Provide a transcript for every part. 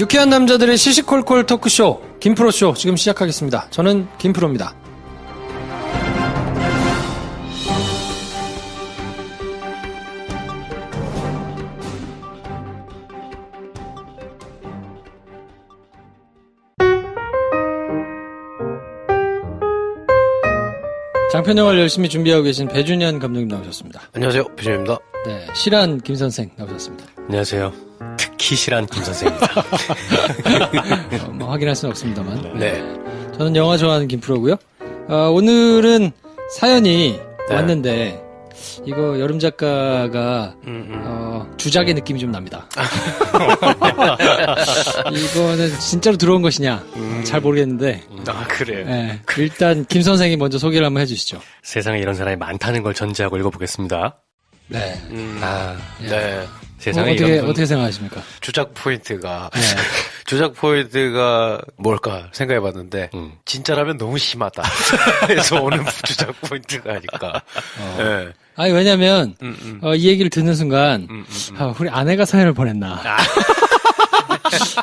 유쾌한 남자들의 시시콜콜 토크쇼 김프로쇼 지금 시작하겠습니다. 저는 김프로입니다. 장편영화를 열심히 준비하고 계신 배준현 감독님 나오셨습니다. 안녕하세요, 배준현입니다. 네, 실한 김선생 나오셨습니다. 안녕하세요. 특히 실한 김선생입니다. 뭐 확인할 수는 없습니다만. 네. 저는 영화 좋아하는 김프로고요. 오늘은 사연이 왔는데 이거 여름 작가가 주작의 느낌이 좀 납니다. 이거는 진짜로 들어온 것이냐 잘 모르겠는데. 아, 그래요? 네, 일단 김 선생이 먼저 소개를 한번 해주시죠. 세상에 이런 사람이 많다는 걸 전제하고 읽어보겠습니다. 네. 네. 세상에 어떻게 생각하십니까? 주작 포인트가 뭘까 생각해봤는데 진짜라면 너무 심하다. 그래서 오는 주작 포인트가 아닐까. 네. 아니 왜냐면 이 얘기를 듣는 순간 우리 아내가 사연을 보냈나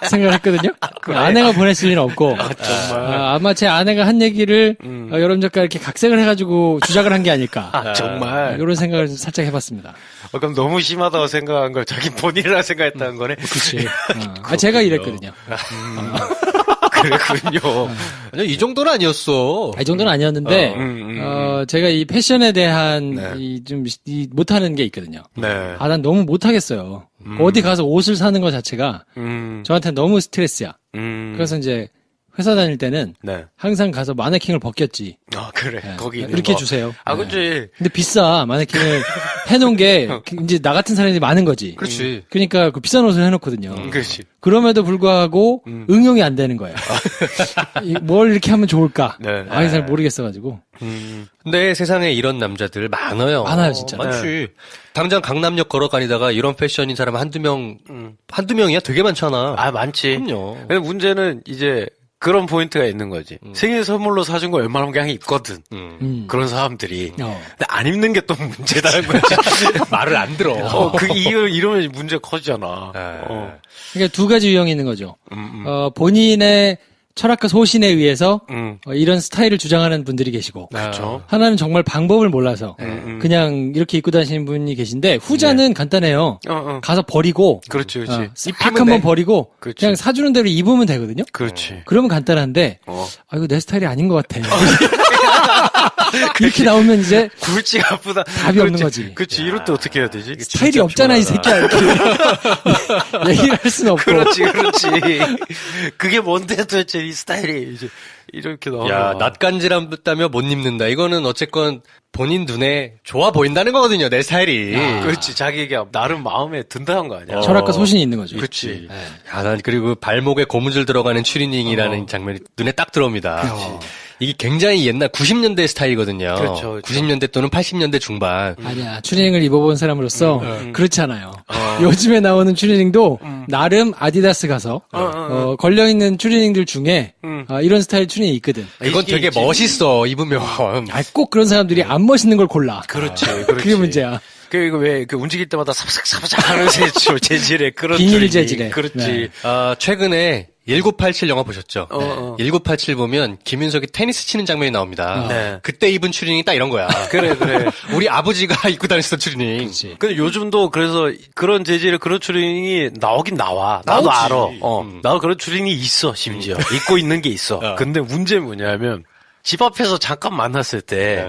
생각을 했거든요. 그래. 아내가 보냈을 리는 없고 정말. 아마 제 아내가 한 얘기를 여름 작가 이렇게 각색을 해가지고 주작을 한 게 아닐까. 정말. 이런 생각을 살짝 해봤습니다. 그럼 너무 심하다고 생각한 걸 자기 본인이라 생각했다는 거네. 그렇지. 제가 이랬거든요. 그랬군요. 아니, 이 정도는 아니었어. 이 정도는 아니었는데, 제가 이 패션에 대한, 못하는 게 있거든요. 네. 난 너무 못하겠어요. 어디 가서 옷을 사는 것 자체가, 저한테 너무 스트레스야. 그래서 이제, 회사 다닐 때는, 항상 가서 마네킹을 벗겼지. 그래. 네. 거기 있는 이렇게 거. 주세요. 그치. 근데 비싸, 마네킹을 해놓은 게, 이제 나 같은 사람이 많은 거지. 그렇지. 그러니까 그 비싼 옷을 해놓거든요. 그렇지. 그럼에도 불구하고 응용이 안 되는 거예요. 뭘 이렇게 하면 좋을까? 잘 모르겠어가지고. 근데 세상에 이런 남자들 많아요. 많아요, 진짜. 많지. 당장 강남역 걸어다니다가 이런 패션인 사람 한두 명이야? 되게 많잖아. 많지. 그럼요. 근데 문제는 이제 그런 포인트가 있는 거지. 생일 선물로 사준 거 웬만하면 그냥 입거든. 그런 사람들이. 근데 안 입는 게 또 문제다는 거지. 말을 안 들어. 이러면 문제 커지잖아. 그러니까 두 가지 유형이 있는 거죠. 본인의 철학과 소신에 의해서 이런 스타일을 주장하는 분들이 계시고, 그렇죠. 하나는 정말 방법을 몰라서 그냥 이렇게 입고 다니시는 분이 계신데, 후자는 간단해요. 가서 버리고, 그렇지. 싹 한번 버리고 그렇지. 그냥 사주는 대로 입으면 되거든요. 그렇지. 그러면 간단한데, 이거 내 스타일이 아닌 것 같아. 이렇게 나오면 이제 굴지가 아프다. 답이 없는 거지. 그렇지. 이럴 때 어떻게 해야 되지? 스타일이 없잖아, 이 새끼야. 이렇게 얘기를 할 수는 없고. 그렇지. 그게 뭔데 도대체 이 스타일이 이제 이렇게 나오는 야, 낯간지럽다며 못 입는다. 이거는 어쨌건 본인 눈에 좋아 보인다는 거거든요, 내 스타일이. 그렇지. 자기가 나름 마음에 든다는 거 아니야. 철학과 소신이 있는 거죠. 그렇지. 야, 난 그리고 발목에 고무줄 들어가는 추리닝이라는 장면이 눈에 딱 들어옵니다. 이게 굉장히 옛날 90년대 스타일이거든요. 그렇죠. 90년대 또는 80년대 중반. 아니야. 추리닝을 입어본 사람으로서 그렇지 않아요. 요즘에 나오는 추리닝도 나름 아디다스 가서 걸려있는 추리닝들 중에 이런 스타일 추리닝이 있거든. 그건 되게 멋있어, 입으면. 꼭 그런 사람들이 안 멋있는 걸 골라. 그렇지. 그게 문제야. 이거 왜 움직일 때마다 사바삭사바삭 하는 재질의 그런 비닐 재질의. 그렇지. 네. 최근에 1987 영화 보셨죠? 1987 보면 김윤석이 테니스 치는 장면이 나옵니다. 네. 그때 입은 추리닝이 딱 이런 거야. 그래. 우리 아버지가 입고 다니셨던 추리닝. 그렇지. 근데 요즘도 그래서 그런 재질의 그런 추리닝이 나오긴 나와. 나도 나오지. 알아. 나도 그런 추리닝이 있어, 심지어. 입고 있는 게 있어. 근데 문제는 뭐냐면 집 앞에서 잠깐 만났을 때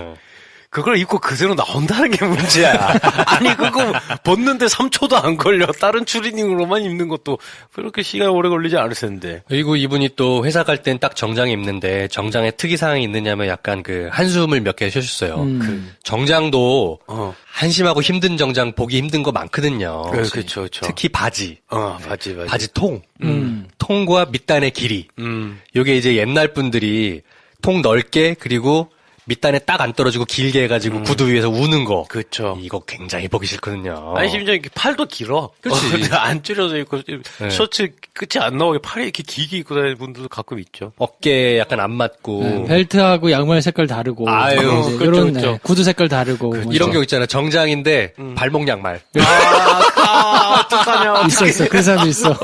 그걸 입고 그대로 나온다는 게 문제야. 아니, 그거 벗는데 3초도 안 걸려. 다른 추리닝으로만 입는 것도 그렇게 시간이 오래 걸리지 않을 텐데. 그리고 이분이 또 회사 갈 땐 딱 정장 입는데 정장에 특이사항이 있느냐면 약간 그 한숨을 몇 개 쉬셨어요. 그 정장도 한심하고 힘든 정장 보기 힘든 거 많거든요. 그렇죠. 특히 바지. 바지 통. 통과 밑단의 길이. 요게 이제 옛날 분들이 통 넓게 그리고 밑단에 딱 안 떨어지고 길게 해가지고 구두 위에서 우는 거. 그렇죠. 이거 굉장히 보기 싫거든요. 아니, 심지어 이렇게 팔도 길어. 그렇지. 근데 안 줄여져 있고, 셔츠 끝이 안 나오게 팔이 이렇게 길게 입고 다니는 분들도 가끔 있죠. 어깨에 약간 안 맞고. 벨트하고 양말 색깔 다르고. 아유, 이런 구두 색깔 다르고. 이런 경우 있잖아. 정장인데 발목 양말. 또 어떡하냐. 있어. 그런 사람도 있어.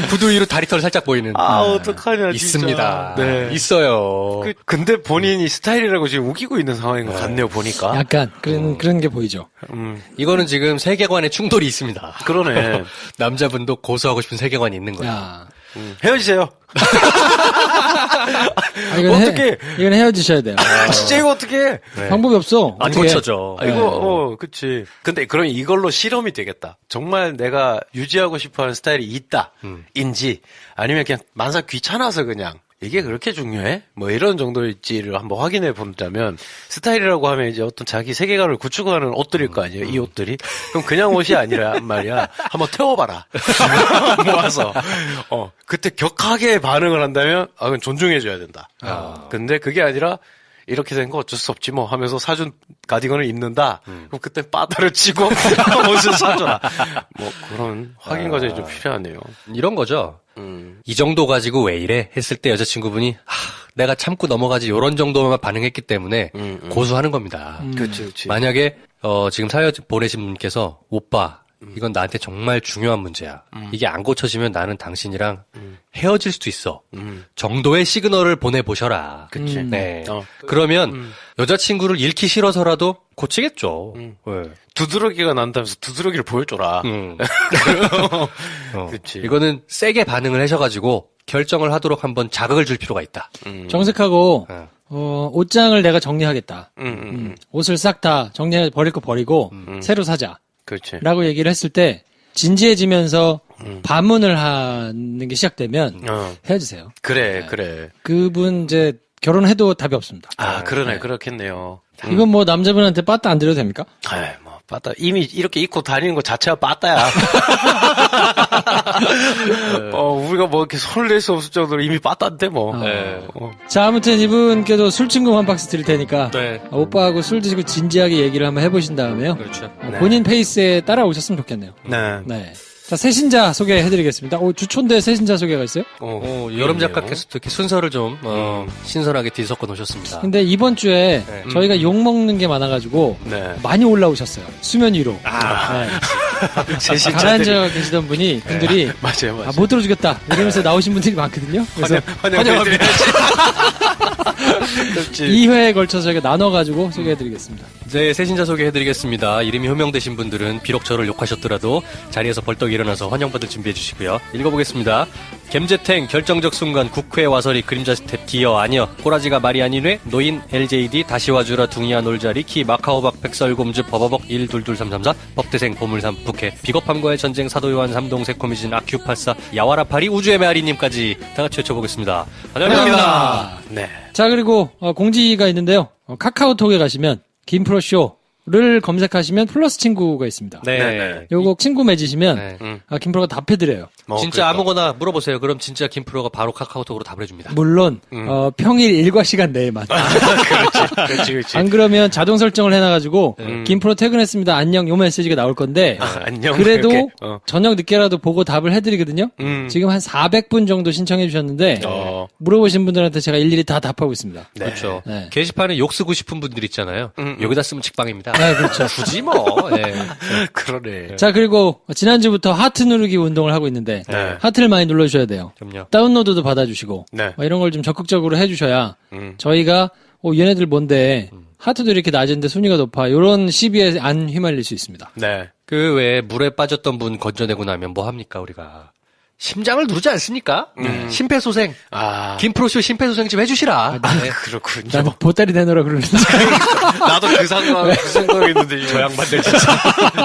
구두 위로 다리털 살짝 보이는. 어떡하냐, 진짜. 있습니다. 네. 있어요. 근데 본인이 스타일이라고 지금 우기고 있는 상황인 것 같네요, 보니까. 약간 그런 게 보이죠. 이거는 지금 세계관에 충돌이 있습니다. 그러네. 남자분도 고소하고 싶은 세계관이 있는 거예요. 야. 헤어지세요. 어떻게? 이건 헤어지셔야 돼요. 진짜 이거 어떻게? 네. 방법이 없어. 안 어떻게 해? 고쳐져. 이거, 그치. 근데 그럼 이걸로 실험이 되겠다. 정말 내가 유지하고 싶어 하는 스타일이 있다. 인지, 아니면 그냥 만사 귀찮아서 그냥, 이게 그렇게 중요해? 뭐 이런 정도일지를 한번 확인해 본다면, 스타일이라고 하면 이제 어떤 자기 세계관을 구축하는 옷들일 거 아니에요? 이 옷들이. 그럼 그냥 옷이 아니라 말이야. 한번 태워봐라. 모아서. 그때 격하게 반응을 한다면, 그건 존중해줘야 된다. 근데 그게 아니라, 이렇게 된 거 어쩔 수 없지 뭐 하면서 사준 가디건을 입는다. 그럼 그때 빠다를 치고 옷을 사줘라. 뭐 그런 확인 과정이 좀 필요하네요. 이런 거죠. 이 정도 가지고 왜 이래? 했을 때 여자친구분이 내가 참고 넘어가지 요런 정도만 반응했기 때문에 고소하는 겁니다. 그렇지. 만약에 지금 사연 보내신 분께서 오빠 이건 나한테 정말 중요한 문제야. 이게 안 고쳐지면 나는 당신이랑 헤어질 수도 있어. 정도의 시그널을 보내보셔라. 그치. 네. 그러면 여자친구를 잃기 싫어서라도 고치겠죠. 네. 두드러기가 난다면서 두드러기를 보여줘라. 그치. 이거는 세게 반응을 하셔가지고 결정을 하도록 한번 자극을 줄 필요가 있다. 정색하고 옷장을 내가 정리하겠다. 옷을 싹 다 정리해 버릴 거 버리고 새로 사자. 그렇지. 라고 얘기를 했을 때 진지해지면서 반문을 하는 게 시작되면 헤어지세요. 그래. 그분 이제 결혼해도 답이 없습니다. 그러네. 그렇겠네요. 이건 뭐 남자분한테 빠따 안 드려도 됩니까? 뭐 빠따 이미 이렇게 입고 다니는 거 자체가 빠따야. 우리가 뭐 이렇게 손을 낼 수 없을 정도로 이미 빠따인데 뭐. 자, 아무튼 이분께도 술친구 한 박스 드릴 테니까 네. 오빠하고 술 드시고 진지하게 얘기를 한번 해보신 다음에요. 그렇죠. 본인 페이스에 따라오셨으면 좋겠네요. 네. 자, 새신자 소개해드리겠습니다. 주촌대 새신자 소개가 있어요? 여름 작가께서 이렇게 순서를 좀 신선하게 뒤섞어 놓으셨습니다. 근데 이번 주에 저희가 욕 먹는 게 많아가지고 많이 올라오셨어요. 수면 위로. 가라앉아 계시던 분들이 맞아요. 못 들어주겠다 이러면서 나오신 분들이 많거든요. 그래서 환영합니다. 2회에 걸쳐서 저희가 나눠가지고 소개해드리겠습니다. 네, 새신자 소개해드리겠습니다. 이름이 호명되신 분들은 비록 저를 욕하셨더라도 자리에서 벌떡 일어나서 환영받을 준비해주시고요. 읽어보겠습니다. 겜제탱 결정적 순간 국회 와서리 그림자 스텝 기어 아니여 꼬라지가 말이 아니네 노인 LJD 다시 와주라 둥이야 놀자리 키 마카오박 백설곰즈 버버벅 1223334 법대생 보물삼 북해 비겁함과의 전쟁 사도요한 삼동 새코미진 아큐84 야와라파리 우주의 메아리님까지 다같이 외쳐보겠습니다. 환영합니다. 네. 자, 그리고 공지가 있는데요. 카카오톡에 가시면 김프로쇼를 검색하시면 플러스 친구가 있습니다. 네. 요거 친구 맺으시면 김프로가 답해드려요. 진짜 그러니까. 아무거나 물어보세요. 그럼 진짜 김프로가 바로 카카오톡으로 답을 해줍니다. 물론 평일 일과 시간 내에만. 그렇지. 안 그러면 자동 설정을 해놔가지고 김프로 퇴근했습니다. 안녕 요 메시지가 나올 건데 안녕. 그래도 이렇게. 저녁 늦게라도 보고 답을 해드리거든요. 지금 한 400분 정도 신청해 주셨는데 물어보신 분들한테 제가 일일이 다 답하고 있습니다. 네. 그렇죠. 네. 게시판에 욕 쓰고 싶은 분들 있잖아요. 여기다 쓰면 직방입니다. 네, 그렇죠. 굳이 뭐. 네. 그러네. 자, 그리고 지난주부터 하트 누르기 운동을 하고 있는데 네. 하트를 많이 눌러주셔야 돼요. 그럼요. 다운로드도 받아주시고 네. 이런 걸 좀 적극적으로 해주셔야 저희가 얘네들 뭔데 하트도 이렇게 낮은데 순위가 높아 이런 시비에 안 휘말릴 수 있습니다. 네. 그 외에 물에 빠졌던 분 건져내고 나면 뭐 합니까 우리가? 심장을 누르지 않습니까? 심폐소생. 김프로쇼 심폐소생 좀 해주시라. 네. 그렇군요. 난 보따리 내놓으라 그러는데 나도 그 생각했는데 저 양반들 진짜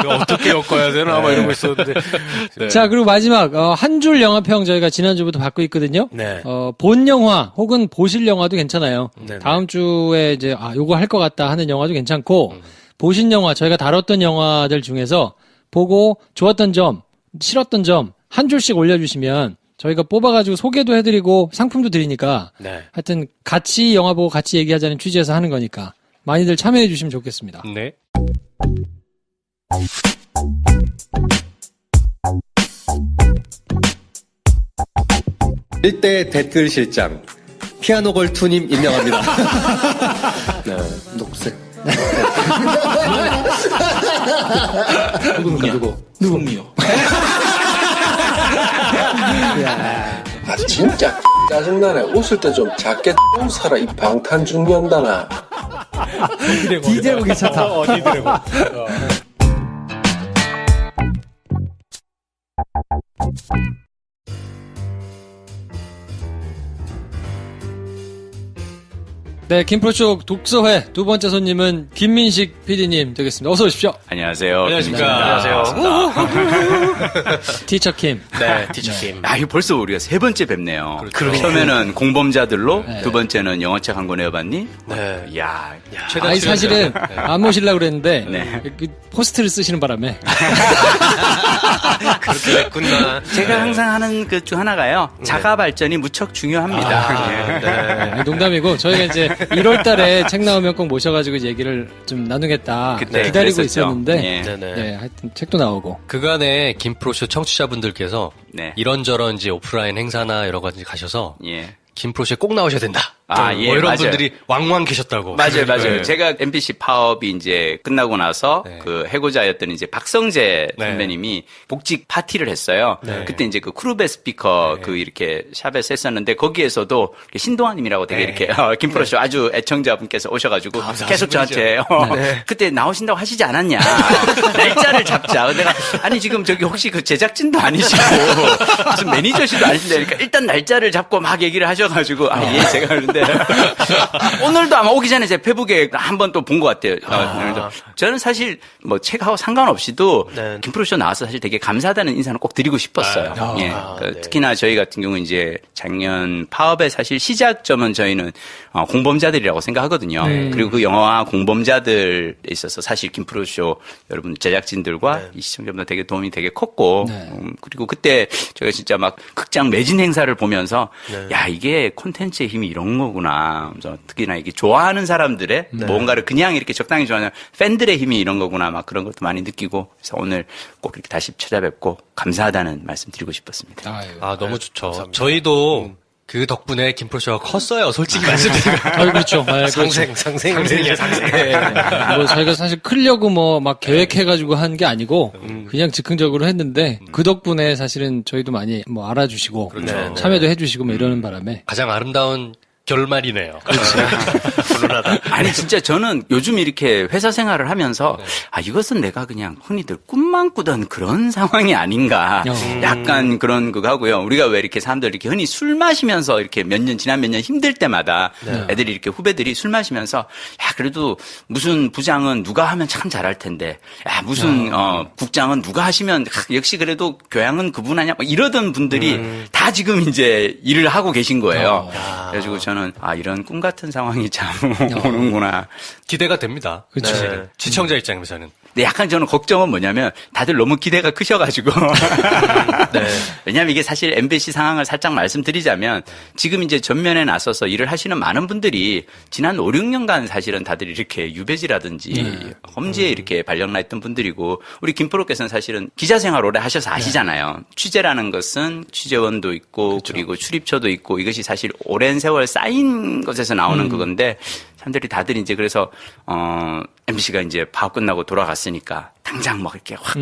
어떻게 엮어야 되나 막 이러고 있었는데. 네. 자, 그리고 마지막 한 줄 영화평 저희가 지난주부터 받고 있거든요. 네. 본 영화 혹은 보실 영화도 괜찮아요. 네네. 다음 주에 이제 요거 할 것 같다 하는 영화도 괜찮고 보신 영화 저희가 다뤘던 영화들 중에서 보고 좋았던 점, 싫었던 점 한 줄씩 올려주시면 저희가 뽑아가지고 소개도 해드리고 상품도 드리니까 네. 하여튼 같이 영화 보고 같이 얘기하자는 취지에서 하는 거니까 많이들 참여해 주시면 좋겠습니다. 네. 일대 댓글 실장. 피아노 걸투님 임명합니다. 네, 녹색. 누굽니까? 누구요? 아 진짜 짜증나네. 웃을 때 좀 작게 웃어라 이 방탄중년단아. 디제고 괜찮다. 디제고. 네, 김프로쇼 독서회 두 번째 손님은 김민식 PD님 되겠습니다. 어서 오십시오. 안녕하세요. 안녕하십니까. 안녕하세요. 티처 킴. 네, 티처킴. 아, 이거 벌써 우리가 세 번째 뵙네요. 그러게요. 처음에는 공범자들로, 네. 두 번째는 영어책 한 권 외워봤니? 네. 이야. 최다 아니, 출연자. 사실은 안 모시려고 그랬는데, 네. 그 포스트를 쓰시는 바람에. 그렇게 됐구나. 제가 항상 하는 그 중 하나가요. 자가 발전이 무척 중요합니다. 네. 아니, 농담이고, 저희가 이제 1월 달에 책 나오면 꼭 모셔가지고 이제 얘기를 좀 나누겠다. 그때 기다리고 그랬었죠. 있었는데, 예. 네네. 네, 하여튼 책도 나오고. 그간에 김프로쇼 청취자분들께서 네. 이런저런 이제 오프라인 행사나 여러 가지 가셔서 예. 김프로쇼에 꼭 나오셔야 된다. 아, 뭐 예, 이런 맞아요. 분들이 왕왕 계셨다고. 맞아요, 맞아요. 네. 제가 MBC 파업이 이제 끝나고 나서 네. 그 해고자였던 이제 박성재 네. 선배님이 복직 파티를 했어요. 네. 그때 이제 그 크루베 스피커 네. 그 이렇게 샵에서 했었는데 거기에서도 신동환님이라고 되게 네. 이렇게 김프로쇼 아주 애청자분께서 오셔가지고 계속 저한테 그때 나오신다고 하시지 않았냐. 날짜를 잡자. 내가 아니 지금 저기 혹시 그 제작진도 아니시고 무슨 매니저시도 아니신데 그러니까 일단 날짜를 잡고 막 얘기를 하셔가지고 예 제가 그런데 오늘도 아마 오기 전에 제 페북에 한번 또 본 것 같아요. 그래서 저는 사실 뭐 책하고 상관없이도 네. 김프로쇼 나와서 사실 되게 감사하다는 인사는 꼭 드리고 싶었어요. 예. 네. 특히나 저희 같은 경우는 이제 작년 파업의 사실 시작점은 저희는 공범자들이라고 생각하거든요. 그리고 그 영화와 공범자들에 있어서 사실 김프로쇼 여러분 제작진들과 이 시청자분들 되게 도움이 되게 컸고 그리고 그때 저희가 진짜 막 극장 매진 행사를 보면서 야 이게 콘텐츠의 힘이 이런 거구나. 그래서 특히나 이게 좋아하는 사람들의 뭔가를 그냥 이렇게 적당히 좋아하는 팬들의 힘이 이런 거구나. 막 그런 것도 많이 느끼고 그래서 오늘 꼭 이렇게 다시 찾아뵙고 감사하다는 말씀 드리고 싶었습니다. 아유. 아, 너무 좋죠. 저희도 그 덕분에 김프로쇼가 컸어요. 솔직히 말씀드리면. 그렇죠. 네, 상생이야, 상생. 뭐 저희가 사실 크려고 뭐 막 계획해가지고 한 게 아니고 그냥 즉흥적으로 했는데 그 덕분에 사실은 저희도 많이 뭐 알아주시고 그렇죠. 참여도 해주시고 뭐 이러는 바람에 가장 아름다운 결말이네요. 아니 진짜 저는 요즘 이렇게 회사 생활을 하면서 이것은 내가 그냥 흔히들 꿈만 꾸던 그런 상황이 아닌가 약간 그런 그거 하고요. 우리가 왜 이렇게 사람들 이렇게 흔히 술 마시면서 이렇게 지난 몇 년 힘들 때마다 애들이 이렇게 후배들이 술 마시면서 야 그래도 무슨 부장은 누가 하면 참 잘할 텐데 야 무슨 국장은 누가 하시면 역시 그래도 교양은 그분 아냐 뭐 이러던 분들이 다 지금 이제 일을 하고 계신 거예요. 그래가지고 저는 이런 꿈 같은 상황이 참 오는구나. 기대가 됩니다. 그렇죠. 네. 시청자 입장에서는. 근데 약간 저는 걱정은 뭐냐면 다들 너무 기대가 크셔가지고. 왜냐하면 이게 사실 MBC 상황을 살짝 말씀드리자면 지금 이제 전면에 나서서 일을 하시는 많은 분들이 지난 5, 6년간 사실은 다들 이렇게 유배지라든지 험지에 이렇게 발령나 있던 분들이고 우리 김프로께서는 사실은 기자 생활 오래 하셔서 아시잖아요. 취재라는 것은 취재원도 있고 그리고 출입처도 있고 이것이 사실 오랜 세월 쌓인 것에서 나오는 그건데 사람들이 다들 이제 그래서 MBC가 이제 파업 끝나고 돌아갔으니까 당장 막 이렇게 확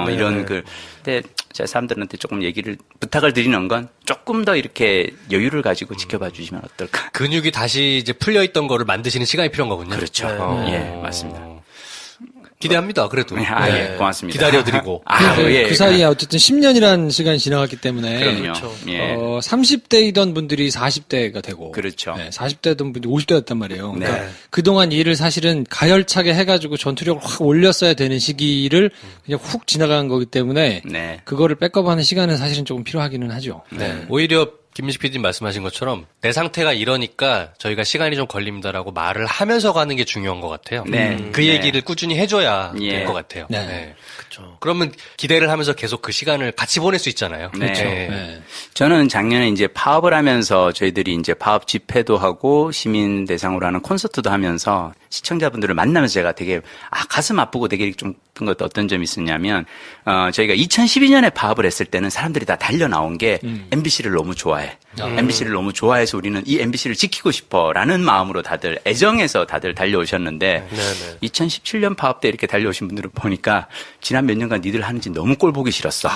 이런 근데 제가 사람들한테 조금 부탁을 드리는 건 조금 더 이렇게 여유를 가지고 지켜봐 주시면 어떨까. 근육이 다시 이제 풀려 있던 거를 만드시는 시간이 필요한 거군요. 그렇죠. 예, 맞습니다. 기대합니다. 그래도. 예, 고맙습니다. 기다려드리고. 그 사이에 어쨌든 10년이라는 시간이 지나갔기 때문에 그럼요. 예. 30대이던 분들이 40대가 되고 그렇죠. 40대던 분들이 50대였단 말이에요. 네. 그러니까 그동안 일을 사실은 가열차게 해가지고 전투력을 확 올렸어야 되는 시기를 그냥 훅 지나간 거기 때문에 네. 그거를 백업하는 시간은 사실은 조금 필요하기는 하죠. 네. 오히려 김민식 PD님 말씀하신 것처럼 내 상태가 이러니까 저희가 시간이 좀 걸립니다라고 말을 하면서 가는 게 중요한 것 같아요. 네. 그 얘기를 꾸준히 해줘야 예. 될 것 같아요. 네. 그렇죠. 그러면 기대를 하면서 계속 그 시간을 같이 보낼 수 있잖아요. 네. 그렇죠. 네. 저는 작년에 이제 파업을 하면서 저희들이 이제 파업 집회도 하고 시민 대상으로 하는 콘서트도 하면서 시청자분들을 만나면서 제가 되게 가슴 아프고 되게 좀 큰 것도 어떤 점이 있었냐면 저희가 2012년에 파업을 했을 때는 사람들이 다 달려 나온 게 MBC를 너무 좋아해. MBC를 너무 좋아해서 우리는 이 MBC를 지키고 싶어라는 마음으로 다들 애정해서 다들 달려오셨는데 2017년 파업 때 이렇게 달려오신 분들을 보니까 지난 몇 년간 니들 하는지 너무 꼴 보기 싫었어.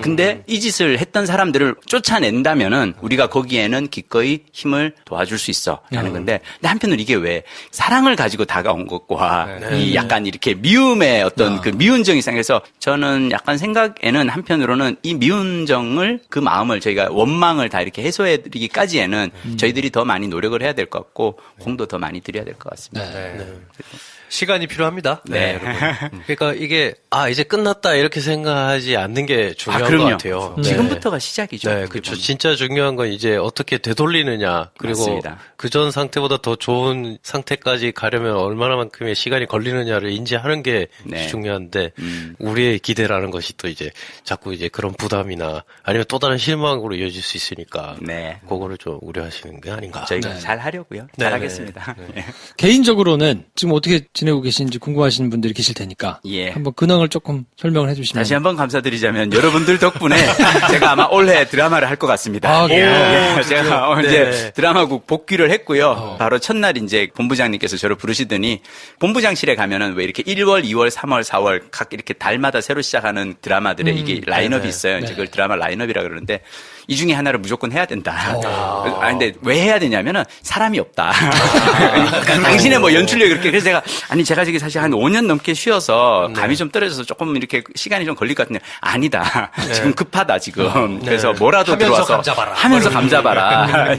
근데 이 짓을 했던 사람들을 쫓아낸다면은 우리가 거기에는 기꺼이 힘을 도와줄 수 있어 라는 건데 근데 한편으로 이게 왜 사랑을 가지고 다가온 것과 이 약간 이렇게 미움의 어떤 그 미운정이 생겨서 저는 약간 생각에는 한편으로는 이 미운정을 그 마음을 저희가 원망을 다 이렇게 해소해드리기까지에는 저희들이 더 많이 노력을 해야 될 것 같고 공도 더 많이 드려야 될 것 같습니다. 시간이 필요합니다. 네. 그러니까 이게 이제 끝났다 이렇게 생각하지 않는 게 중요한 것 그럼요. 같아요. 지금부터가 시작이죠. 네, 그렇죠. 진짜 중요한 건 이제 어떻게 되돌리느냐. 그리고 맞습니다. 그전 상태보다 더 좋은 상태까지 가려면 얼마나만큼의 시간이 걸리느냐를 인지하는 게 중요한데 우리의 기대라는 것이 또 이제 자꾸 이제 그런 부담이나 아니면 또 다른 실망으로 이어질 수 있으니까 그거를 좀 우려하시는 게 아닌가. 저희가 잘 하려고요. 잘 하겠습니다. 개인적으로는 지금 어떻게 지내고 계신지 궁금하신 분들이 계실 테니까 한번 근황을 조금 설명을 해주시면. 다시 한번 감사드리자면 여러분들 덕분에 제가 아마 올해 드라마를 할 것 같습니다. 제가 이제 드라마국 복귀를 했고요. 바로 첫날 이제 본부장님께서 저를 부르시더니 본부장실에 가면은 왜 이렇게 1월, 2월, 3월, 4월 각 이렇게 달마다 새로 시작하는 드라마들의 이게 라인업이 있어요. 이제 그걸 드라마 라인업이라 그러는데 이 중에 하나를 무조건 해야 된다. 근데 왜 해야 되냐면은 사람이 없다. 당신의 뭐 연출력이 그렇게. 그래서 제가 저기 사실 한 5년 넘게 쉬어서 감이 좀 떨어져서 조금 이렇게 시간이 좀 걸릴 것 같은데 아니다. 지금 급하다 지금. 그래서 뭐라도 들어와서 하면서 감 잡아라.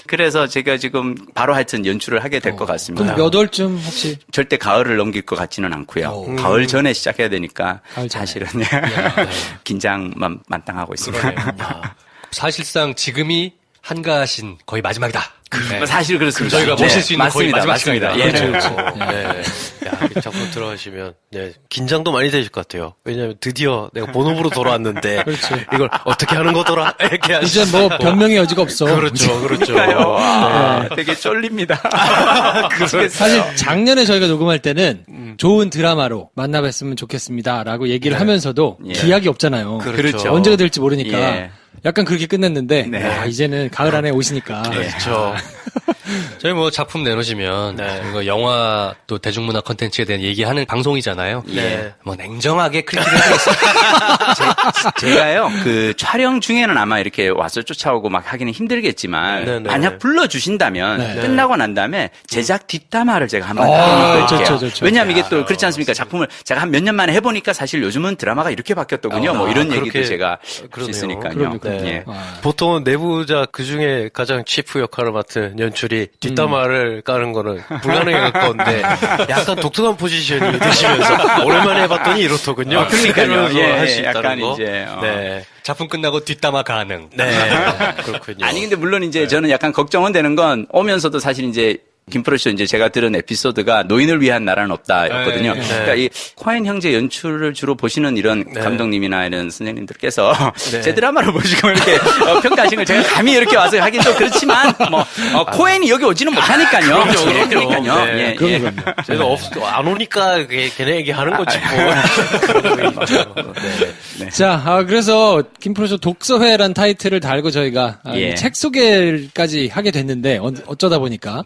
그래서 제가 지금 바로 하여튼 연출을 하게 될 것 같습니다. 그럼 몇 월쯤 혹시? 절대 가을을 넘길 것 같지는 않고요. 가을 전에 시작해야 되니까 사실은 긴장만 만땅하고 있습니다. 사실상 지금이 한가하신 거의 마지막이다. 사실 그렇습니다. 저희가 모실 수 있는 거의 마지막 시간이다. 작품 들어가시면 긴장도 많이 되실 것 같아요. 왜냐하면 드디어 내가 본업으로 돌아왔는데 이걸 어떻게 하는 거더라 이렇게 이제 뭐 변명의 여지가 없어. 그렇죠. 되게 쫄립니다. 사실 작년에 저희가 녹음할 때는 좋은 드라마로 만나 뵀으면 좋겠습니다라고 얘기를 하면서도 기약이 없잖아요. 그렇죠. 언제가 될지 모르니까. 약간 그렇게 끝냈는데 이제는 가을 안에 오시니까. 그렇죠. 저희 뭐 작품 내놓으시면 이거 영화 또 대중문화 콘텐츠에 대한 얘기하는 방송이잖아요. 뭐 냉정하게 크리틱해드리겠습니다. 제가요 그 촬영 중에는 아마 이렇게 와서 쫓아오고 막 하기는 힘들겠지만 만약 불러주신다면 끝나고 난 다음에 제작 뒷담화를 제가 한번 해볼게요. 왜냐하면 이게 또 그렇지 않습니까? 작품을 제가 한 몇 년 만에 해보니까 사실 요즘은 드라마가 이렇게 바뀌었더군요. 뭐 이런 얘기도 제가 할 수 있으니까요. 보통은 내부자 그 중에 가장 치프 역할을 맡은 연출이 뒷담화를 까는 거는 불가능에 가까운데 약간 독특한 포지션이 되시면서 오랜만에 해봤더니 이렇더군요. 그러니까요. 할 수 있다는 거. 이제 작품 끝나고 뒷담화 가능. 그렇군요. 아니 근데 물론 이제 저는 약간 걱정은 되는 건 오면서도 사실 이제 김프로쇼 이제 제가 들은 에피소드가 노인을 위한 나라는 없다였거든요. 그러니까 이 코엔 형제 연출을 주로 보시는 이런 감독님이나 이런 선생님들께서 제 드라마를 보시고 이렇게 평가하신 걸 제가 감히 이렇게 와서 하긴 좀 그렇지만 뭐 코엔이 여기 오지는 못하니까요. 그러니까요. 제가 안 오니까 걔네 얘기하는 거지 뭐. 자, 그래서 김프로쇼 독서회란 타이틀을 달고 저희가 책 소개까지 하게 됐는데 어쩌다 보니까.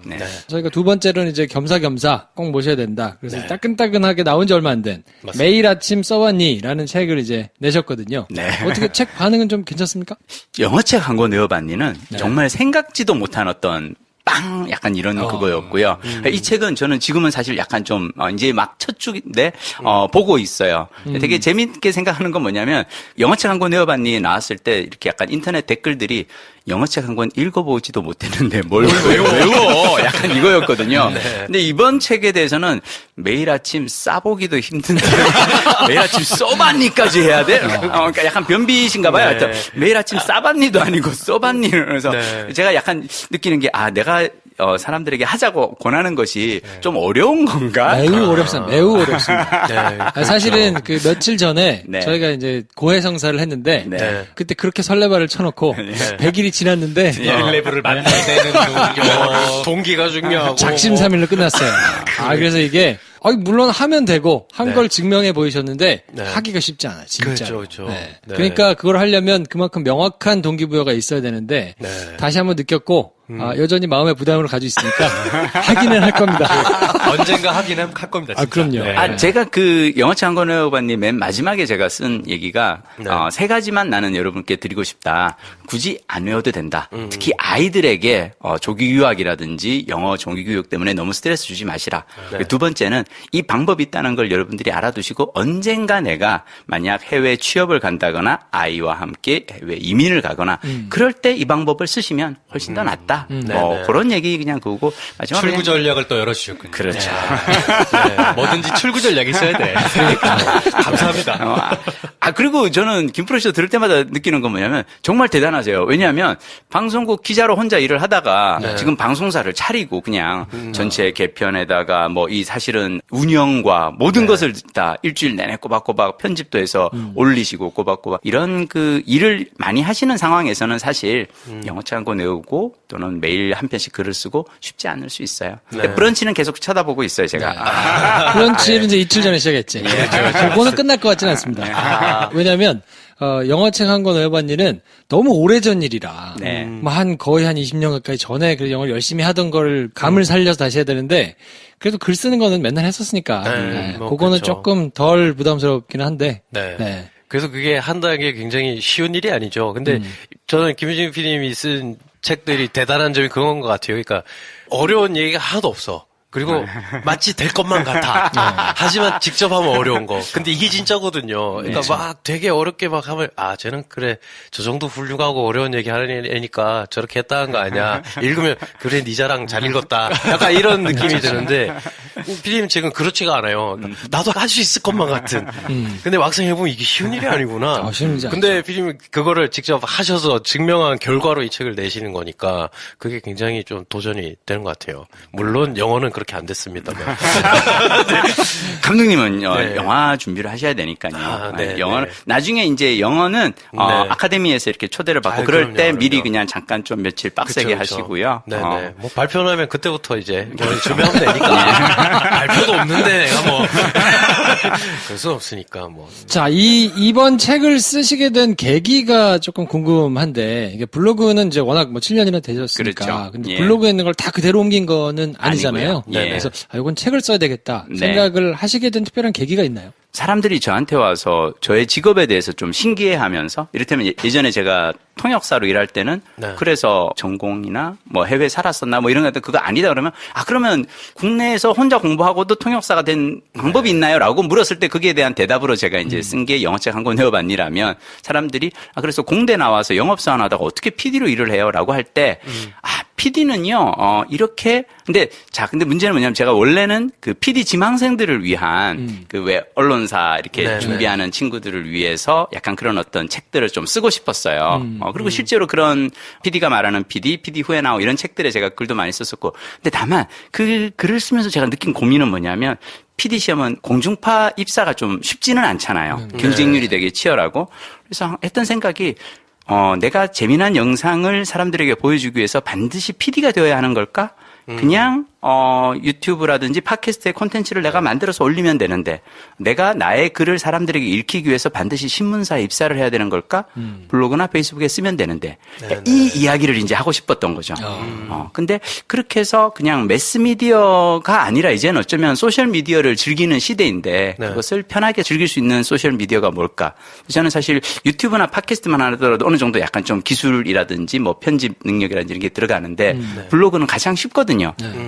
저희가 두 번째로는 이제 겸사겸사 꼭 모셔야 된다. 그래서 따끈따끈하게 나온 지 얼마 안 된 매일 아침 써봤니라는 책을 이제 내셨거든요. 어떻게 책 반응은 좀 괜찮습니까? 영어책 한 권 내어봤니는 정말 생각지도 못한 어떤 빵! 약간 이런 그거였고요. 이 책은 저는 지금은 사실 약간 좀, 이제 막 첫 주인데, 보고 있어요. 되게 재밌게 생각하는 건 뭐냐면, 영어책 한 권 내어봤니 나왔을 때 이렇게 약간 인터넷 댓글들이 영어책 한 권 읽어보지도 못했는데 뭘 외워! 약간 이거였거든요. 근데 이번 책에 대해서는 매일 아침 싸보기도 힘든데, 매일 아침 써봤니까지 해야 돼? 그러니까 약간 변비신가 봐요. 하여튼 매일 아침 싸봤니도 아니고 써봤니? 그래서 제가 약간 느끼는 게, 내가 사람들에게 하자고 권하는 것이 좀 어려운 건가? 매우 어렵습니다. 매우 어렵습니다. 사실은 그 며칠 전에 저희가 이제 고해성사를 했는데 그때 그렇게 설레발을 쳐놓고 100일이 지났는데 레벨을 만나야 되는 동기가 중요하고 작심삼일로 끝났어요. 그래서 이게 물론 하면 되고 한 네. 걸 증명해 보이셨는데 네. 하기가 쉽지 않아요. 진짜. 그렇죠. 네. 네. 그러니까 그걸 하려면 그만큼 명확한 동기부여가 있어야 되는데 네. 다시 한번 느꼈고 여전히 마음의 부담을 가지고 있으니까 하기는 할 겁니다. 언젠가 하기는 할 겁니다. 진짜. 그럼요. 네. 제가 그 영어책 한권 외워봤님 맨 마지막에 제가 쓴 얘기가 네. 3가지만 나는 여러분께 드리고 싶다. 굳이 안 외워도 된다. 특히 아이들에게 조기 유학이라든지 영어 조기 교육 때문에 너무 스트레스 주지 마시라. 네. 두 번째는 이 방법이 있다는 걸 여러분들이 알아두시고 언젠가 내가 만약 해외 취업을 간다거나 아이와 함께 해외 이민을 가거나 그럴 때 이 방법을 쓰시면 훨씬 더 낫다. 네. 그런 얘기 그냥 그거고 마지막에 출구 전략을 또 열어주셨군요. 그렇죠. 네. 뭐든지 출구 전략이 있어야 돼. 감사합니다. 그리고 저는 김프로 씨도 들을 때마다 느끼는 건 뭐냐면 정말 대단하세요. 왜냐하면 방송국 기자로 혼자 일을 하다가 네. 지금 방송사를 차리고 그냥 전체 개편에다가 뭐 이 사실은 운영과 모든 것을 다 일주일 내내 꼬박꼬박 편집도 해서 올리시고 꼬박꼬박 이런 그 일을 많이 하시는 상황에서는 사실 영어책 한 권 외우고 또는 매일 한 편씩 글을 쓰고 쉽지 않을 수 있어요. 근데 브런치는 계속 쳐다보고 있어요, 제가. 브런치를 이제 이틀 전에 시작했지. 그거는 끝날 것 같지는 않습니다. 왜냐하면 영어책 한 권 외워봤니는 너무 오래전 일이라 네. 거의 한 20년 가까이 전에 그 영어를 열심히 하던 걸 감을 살려서 다시 해야 되는데 그래도 글 쓰는 거는 맨날 했었으니까 뭐 그거는 그렇죠. 조금 덜 부담스럽긴 한데 네. 네. 그래서 그게 한다는 게 굉장히 쉬운 일이 아니죠. 근데 저는 김유진 PD님이 쓴 책들이 대단한 점이 그런 것 같아요. 그러니까 어려운 얘기가 하나도 없어. 그리고 마치 될 것만 같아. 하지만 직접 하면 어려운 거. 근데 이게 진짜거든요. 그러니까 막 되게 어렵게 막 하면 쟤는 그래 저 정도 훌륭하고 어려운 얘기 하는 애니까 저렇게 했다는 거 아니야. 읽으면 그래 네 자랑 잘 읽었다. 약간 이런 느낌이 드는데 PD님 책은 그렇지가 않아요. 나도 할 수 있을 것만 같은. 근데 막상 해보면 이게 쉬운 일이 아니구나. 쉬운 일이 근데 PD님 그거를 직접 하셔서 증명한 결과로 이 책을 내시는 거니까 그게 굉장히 좀 도전이 되는 것 같아요. 물론 영어는 그렇게 안 됐습니다만. 감독님은 네. 영화 준비를 하셔야 되니까요. 네, 영어는 네. 나중에 이제 영어는 네. 아카데미에서 이렇게 초대를 받고 그럴 그럼요, 때 그럼요. 미리 그냥 잠깐 좀 며칠 빡세게 그쵸. 하시고요. 네네. 뭐 발표하면 그때부터 이제 준비하면 되니까. 발표도 없는데 내가 뭐. 그럴 수 없으니까 뭐. 자, 이번 책을 쓰시게 된 계기가 조금 궁금한데, 이게 블로그는 이제 워낙 7년이나 되셨으니까. 그렇죠. 근데 예. 블로그에 있는 걸 다 그대로 옮긴 거는 아니잖아요. 아니고요. 예. 그래서, 이건 책을 써야 되겠다. 네. 생각을 하시게 된 특별한 계기가 있나요? 사람들이 저한테 와서 저의 직업에 대해서 좀 신기해하면서 이를테면 예전에 제가 통역사로 일할 때는 네. 그래서 전공이나 뭐 해외 살았었나 뭐 이런 거 그거 아니다 그러면 그러면 국내에서 혼자 공부하고도 통역사가 된 방법이 있나요?라고 물었을 때 그게 대한 대답으로 제가 이제 쓴 게 영어책 한 권 외워봤니라면 사람들이 그래서 공대 나와서 영업사원 하다가 어떻게 PD로 일을 해요?라고 할 때 PD는요 이렇게 근데 문제는 뭐냐면 제가 원래는 그 PD 지망생들을 위한 그 왜 언론사 이렇게 네네. 준비하는 친구들을 위해서 약간 그런 어떤 책들을 좀 쓰고 싶었어요. 그리고 실제로 그런 PD가 말하는 PD 후에 나오 이런 책들에 제가 글도 많이 썼었고. 근데 다만 그 글을 쓰면서 제가 느낀 고민은 뭐냐면 PD 시험은 공중파 입사가 좀 쉽지는 않잖아요. 경쟁률이 되게 치열하고. 그래서 했던 생각이 내가 재미난 영상을 사람들에게 보여주기 위해서 반드시 PD가 되어야 하는 걸까? 그냥 유튜브라든지 팟캐스트의 콘텐츠를 내가 만들어서 올리면 되는데 내가 나의 글을 사람들에게 읽히기 위해서 반드시 신문사에 입사를 해야 되는 걸까? 블로그나 페이스북에 쓰면 되는데 이 이야기를 이제 하고 싶었던 거죠. 근데 그렇게 해서 그냥 매스미디어가 아니라 이제는 어쩌면 소셜미디어를 즐기는 시대인데 네. 그것을 편하게 즐길 수 있는 소셜미디어가 뭘까? 저는 사실 유튜브나 팟캐스트만 하더라도 어느 정도 약간 좀 기술이라든지 뭐 편집 능력이라든지 이런 게 들어가는데 블로그는 가장 쉽거든요.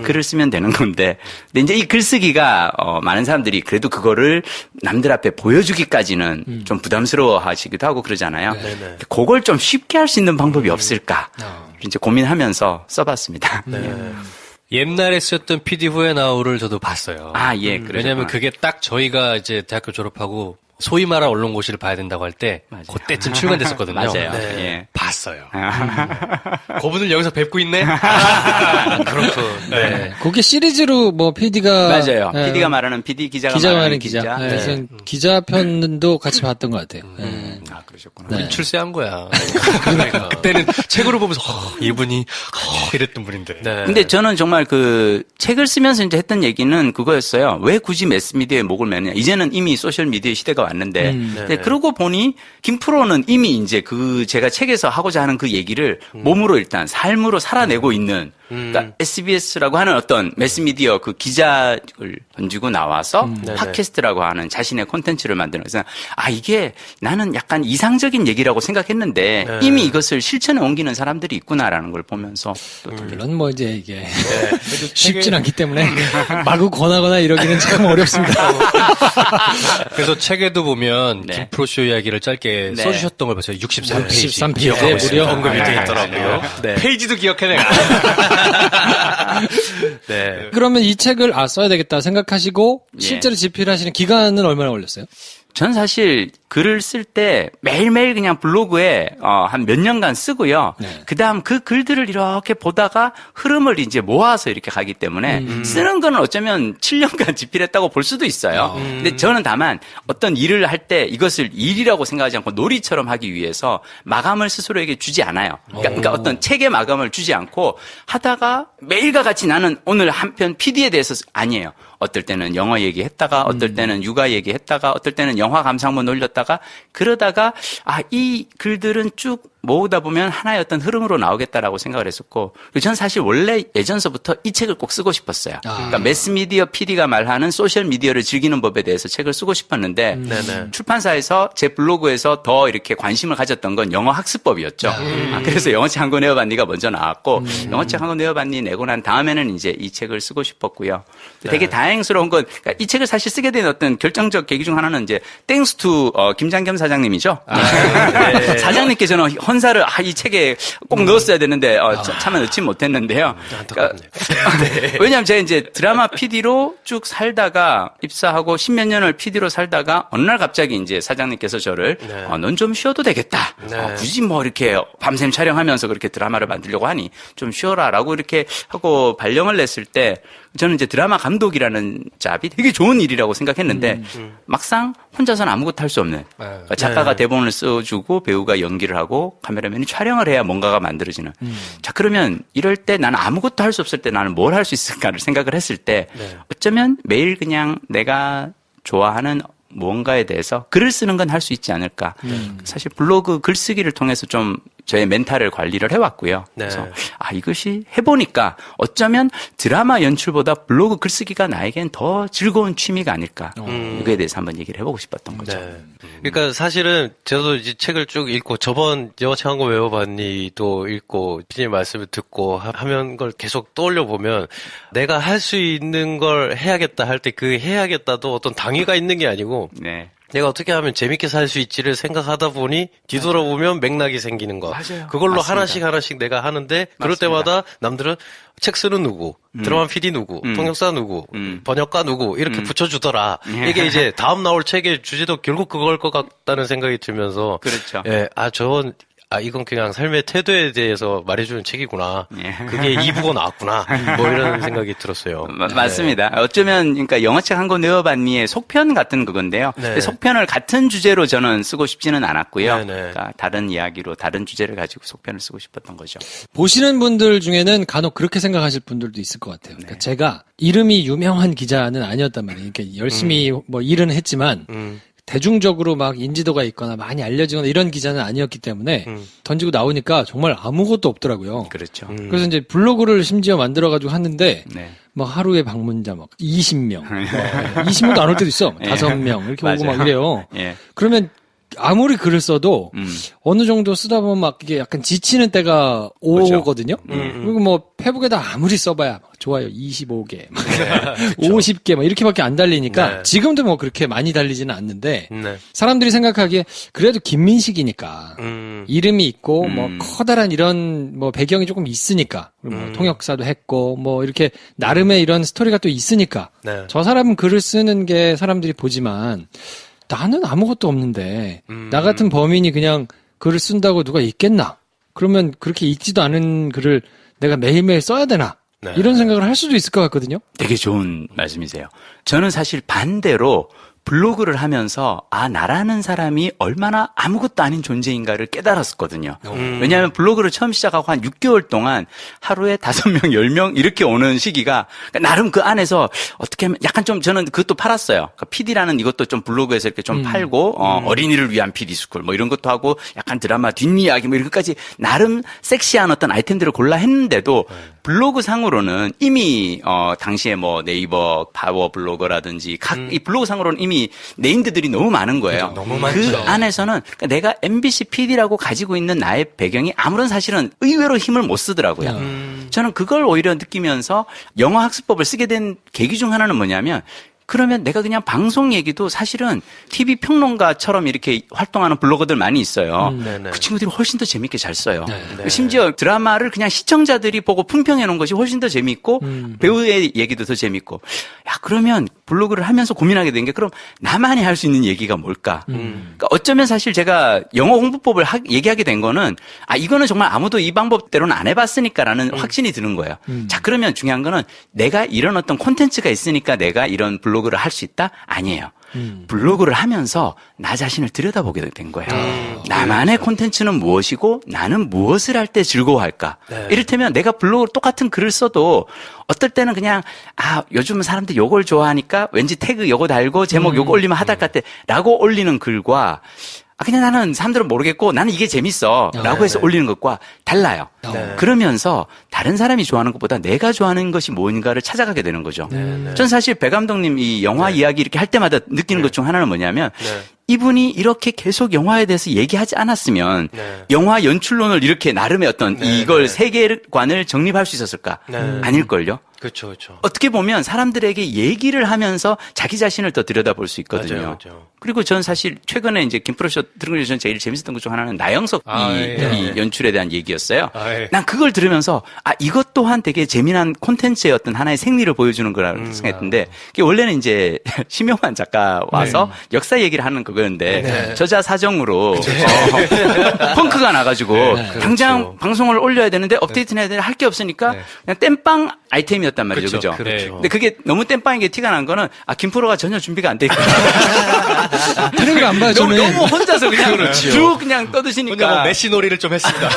글을 쓰면 되는 건데. 근데 이제 이 글쓰기가 많은 사람들이 그래도 그거를 남들 앞에 보여주기까지는 좀 부담스러워 하시기도 하고 그러잖아요. 네네. 그걸 좀 쉽게 할 수 있는 방법이 없을까? 이제 고민하면서 써봤습니다. 옛날에 쓰였던 PD 후에 나오를 저도 봤어요. 예, 그러죠. 왜냐하면 그게 딱 저희가 이제 대학교 졸업하고 소위 말한 언론고시를 봐야 된다고 할 때 맞아요. 그때쯤 출간됐었거든요. 맞아요. 네. 예. 봤어요. 그분들 여기서 뵙고 있네. 그렇군. 네. 그게 시리즈로 PD가. 맞아요. PD가 말하는 PD, 기자가 말하는 기자. 네. 그래서 기자 편도 같이 봤던 것 같아요. 네. 아, 그러셨구나. 네. 우린 출세한 거야. 그러니까. 그때는 책으로 보면서 이분이 이랬던 분인데. 네. 근데 저는 정말 그 책을 쓰면서 이제 했던 얘기는 그거였어요. 왜 굳이 매스미디어에 목을 매느냐. 이제는 이미 소셜미디어 시대가 왔는데. 근데 그러고 보니 김프로는 이미 이제 그 제가 책에서 하고자 하는 그 얘기를 몸으로 일단 삶으로 살아내고 있는 그러니까 SBS라고 하는 어떤 매스미디어 그 기자를 던지고 나와서 팟캐스트라고 하는 자신의 콘텐츠를 만드는 그래서 이게 나는 약간 이상적인 얘기라고 생각했는데 이미 이것을 실천에 옮기는 사람들이 있구나라는 걸 보면서 또 물론 뭐 이제 이게 쉽진 않기 때문에 마구 권하거나 이러기는 참 어렵습니다. 그래서 책에도 보면 네. 김프로쇼 이야기를 짧게 네. 써주셨던 걸 봤어요. 63페이지. 63 기억하고 네, 있어요. 무려. 언급이 돼 있더라고요. 네. 페이지도 기억해내. 네. 그러면 이 책을 써야 되겠다 생각하시고 예. 실제로 집필하시는 기간은 얼마나 걸렸어요? 전 사실 글을 쓸 때 매일매일 그냥 블로그에 한 몇 년간 쓰고요. 네. 그다음 그 글들을 이렇게 보다가 흐름을 이제 모아서 이렇게 가기 때문에 쓰는 거는 어쩌면 7년간 집필했다고 볼 수도 있어요. 근데 저는 다만 어떤 일을 할 때 이것을 일이라고 생각하지 않고 놀이처럼 하기 위해서 마감을 스스로에게 주지 않아요. 그러니까 어떤 책의 마감을 주지 않고 하다가 매일과 같이 나는 오늘 한 편 PD에 대해서 아니에요. 어떨 때는 영어 얘기했다가 어떨 때는 육아 얘기했다가 어떨 때는 영화 감상문 올렸다가 그러다가 이 글들은 쭉 모으다 보면 하나의 어떤 흐름으로 나오겠다라고 생각을 했었고 저는 사실 원래 예전서부터 이 책을 꼭 쓰고 싶었어요. 그러니까 매스미디어 PD가 말하는 소셜미디어를 즐기는 법에 대해서 책을 쓰고 싶었는데 출판사에서 제 블로그에서 더 이렇게 관심을 가졌던 건 영어 학습법이었죠. 그래서 영어책 한 권 내어봤니가 먼저 나왔고 영어책 한 권 내어봤니 내고 난 다음에는 이제 이 책을 쓰고 싶었고요. 되게 다행스러운 건 그러니까 이 책을 사실 쓰게 된 어떤 결정적 계기 중 하나는 이제 땡스 투 김장겸 사장님이죠. 사장님께 저는 헌사를 이 책에 꼭 넣었어야 되는데 차마 넣지 못했는데요. 그러니까, 왜냐하면 제가 이제 드라마 PD로 쭉 살다가 입사하고 10몇 년을 PD로 살다가 어느 날 갑자기 이제 사장님께서 저를 넌 좀 쉬어도 되겠다. 굳이 뭐 이렇게 밤샘 촬영하면서 그렇게 드라마를 만들려고 하니 좀 쉬어라라고 이렇게 하고 발령을 냈을 때 저는 이제 드라마 감독이라는 잡이 되게 좋은 일이라고 생각했는데 막상 혼자서는 아무것도 할 수 없는 작가가 대본을 써주고 배우가 연기를 하고 카메라맨이 촬영을 해야 뭔가가 만들어지는 자 그러면 이럴 때 나는 아무것도 할 수 없을 때 나는 뭘 할 수 있을까를 생각을 했을 때 어쩌면 매일 그냥 내가 좋아하는 무언가에 대해서 글을 쓰는 건 할 수 있지 않을까. 사실 블로그 글쓰기를 통해서 좀 저의 멘탈을 관리를 해왔고요. 그래서 이것이 해보니까 어쩌면 드라마 연출보다 블로그 글쓰기가 나에겐 더 즐거운 취미가 아닐까. 이거에 대해서 한번 얘기를 해보고 싶었던 거죠. 네. 그러니까 사실은 저도 이제 책을 쭉 읽고 저번 영어책 한 권 외워봤니도 읽고 피디님 말씀을 듣고 하면 걸 계속 떠올려 보면 내가 할 수 있는 걸 해야겠다 할 때 그 해야겠다도 어떤 당위가 있는 게 아니고 네. 내가 어떻게 하면 재밌게 살 수 있지를 생각하다 보니 뒤돌아보면 맥락이 생기는 거. 맞아요. 그걸로 맞습니다. 하나씩 내가 하는데 그럴 맞습니다. 때마다 남들은 책 쓰는 누구, 드라마 PD 누구, 통역사 누구, 번역가 누구 이렇게 붙여주더라. 이게 이제 다음 나올 책의 주제도 결국 그걸 것 같다는 생각이 들면서 그렇죠. 예, 이건 그냥 삶의 태도에 대해서 말해주는 책이구나. 그게 2부가 나왔구나. 뭐 이런 생각이 들었어요. 맞습니다. 어쩌면 그러니까 영어책 한 권 외워봤니의 속편 같은 그건데요. 네. 속편을 같은 주제로 저는 쓰고 싶지는 않았고요. 네, 네. 그러니까 다른 이야기로 다른 주제를 가지고 속편을 쓰고 싶었던 거죠. 보시는 분들 중에는 간혹 그렇게 생각하실 분들도 있을 것 같아요. 그러니까 제가 이름이 유명한 기자는 아니었단 말이에요. 그러니까 열심히 뭐 일은 했지만 대중적으로 막 인지도가 있거나 많이 알려지거나 이런 기자는 아니었기 때문에 던지고 나오니까 정말 아무것도 없더라고요. 그렇죠. 그래서 이제 블로그를 심지어 만들어가지고 하는데 네. 막 하루에 방문자 막 20명, 20명도 안 올 때도 있어. 5명 이렇게 오고 막 이래요. 예. 그러면 아무리 글을 써도 어느 정도 쓰다 보면 막 이게 약간 지치는 때가 오거든요. 그리고 뭐 페북에다 아무리 써봐야 막 좋아요 25개, 막 50개 막 이렇게밖에 안 달리니까 네. 지금도 뭐 그렇게 많이 달리지는 않는데 네. 사람들이 생각하기에 그래도 김민식이니까 이름이 있고 뭐 커다란 이런 뭐 배경이 조금 있으니까 그리고 뭐 통역사도 했고 뭐 이렇게 나름의 이런 스토리가 또 있으니까 네. 저 사람은 글을 쓰는 게 사람들이 보지만 나는 아무것도 없는데 나 같은 범인이 그냥 글을 쓴다고 누가 읽겠나? 그러면 그렇게 읽지도 않은 글을 내가 매일매일 써야 되나? 이런 생각을 할 수도 있을 것 같거든요. 되게 좋은 말씀이세요. 저는 사실 반대로 블로그를 하면서 나라는 사람이 얼마나 아무것도 아닌 존재인가를 깨달았었거든요. 왜냐하면 블로그를 처음 시작하고 한 6개월 동안 하루에 5명, 10명 이렇게 오는 시기가 그러니까 나름 그 안에서 어떻게 하면 약간 좀 저는 그것도 팔았어요. 그러니까 PD라는 이것도 좀 블로그에서 이렇게 좀 팔고 어린이를 위한 PD 스쿨 뭐 이런 것도 하고 약간 드라마 뒷이야기 뭐 이런 것까지 나름 섹시한 어떤 아이템들을 골라 했는데도 블로그 상으로는 이미 당시에 뭐 네이버 파워 블로거라든지 각 이 블로그 상으로는 이미 네임드들이 너무 많은 거예요. 너무 많죠. 그 안에서는 그러니까 내가 MBC PD라고 가지고 있는 나의 배경이 아무런 사실은 의외로 힘을 못 쓰더라고요. 저는 그걸 오히려 느끼면서 영어 학습법을 쓰게 된 계기 중 하나는 뭐냐면 그러면 내가 그냥 방송 얘기도 사실은 TV 평론가처럼 이렇게 활동하는 블로거들 많이 있어요. 그 친구들이 훨씬 더 재밌게 잘 써요. 심지어 드라마를 그냥 시청자들이 보고 품평해 놓은 것이 훨씬 더 재밌고 배우의 얘기도 더 재밌고 그러면 블로그를 하면서 고민하게 된 게 그럼 나만이 할 수 있는 얘기가 뭘까? 그러니까 어쩌면 사실 제가 영어 홍보법을 얘기하게 된 거는 이거는 정말 아무도 이 방법대로는 안 해봤으니까라는 확신이 드는 거예요. 자, 그러면 중요한 거는 내가 이런 어떤 콘텐츠가 있으니까 내가 이런 블로그를 할 수 있다? 아니에요. 블로그를 하면서 나 자신을 들여다보게 된 거예요. 나만의 콘텐츠는 무엇이고 나는 무엇을 할 때 즐거워할까? 이를테면 내가 블로그 똑같은 글을 써도 어떨 때는 그냥 요즘 사람들 요걸 좋아하니까 왠지 태그 요거 달고 제목 요거 올리면 하달 것 같아 라고 올리는 글과 그냥 나는 사람들은 모르겠고 나는 이게 재밌어 라고 해서 올리는 것과 달라요. 그러면서 다른 사람이 좋아하는 것보다 내가 좋아하는 것이 뭔가를 찾아가게 되는 거죠. 전 사실 배 감독님 이 영화 이야기 이렇게 할 때마다 느끼는 것 중 하나는 뭐냐면 이분이 이렇게 계속 영화에 대해서 얘기하지 않았으면 영화 연출론을 이렇게 나름의 어떤 이걸 세계관을 정립할 수 있었을까? 아닐걸요? 그렇죠, 그렇죠. 어떻게 보면 사람들에게 얘기를 하면서 자기 자신을 더 들여다볼 수 있거든요. 맞아요. 그리고 전 사실 최근에 이제 김프로쇼 들은 것 중에 제일 재밌었던 것 중 하나는 나영석 이 연출에 대한 얘기였어요. 난 그걸 들으면서 이것 또한 되게 재미난 콘텐츠의 어떤 하나의 생리를 보여주는 거라고 생각했는데 그게 원래는 이제 심영환 작가 와서 역사 얘기를 하는 그거였는데 저자 사정으로 펑크가 나가지고 당장 방송을 올려야 되는데 업데이트 해야 되는데 할 게 없으니까 그냥 땜빵 아이템이었단 말이죠. 그죠? 그렇죠. 근데 그게 너무 땜빵인 게 티가 난 거는 김프로가 전혀 준비가 안 돼 있고 그런 거 안 봐요, 저는. 너무 혼자서 그냥 쭉 그냥 떠드시니까. 혼자 메시 놀이를 좀 했습니다.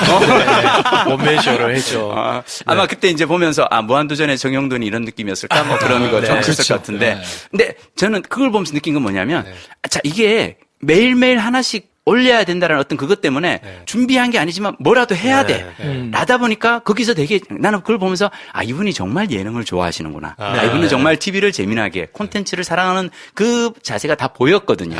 원맨쇼를 했죠. 아마 그때 이제 보면서 무한도전의 정영돈이 이런 느낌이었을까? 뭐 그런 거 좀 있을 것 같은데. 근데 저는 그걸 보면서 느낀 건 뭐냐면 자, 이게 매일매일 하나씩 올려야 된다는 어떤 그것 때문에 준비한 게 아니지만 뭐라도 해야 돼. 라다 보니까 거기서 되게 나는 그걸 보면서 이분이 정말 예능을 좋아하시는구나. 이분은 정말 TV를 재미나게 콘텐츠를 사랑하는 그 자세가 다 보였거든요.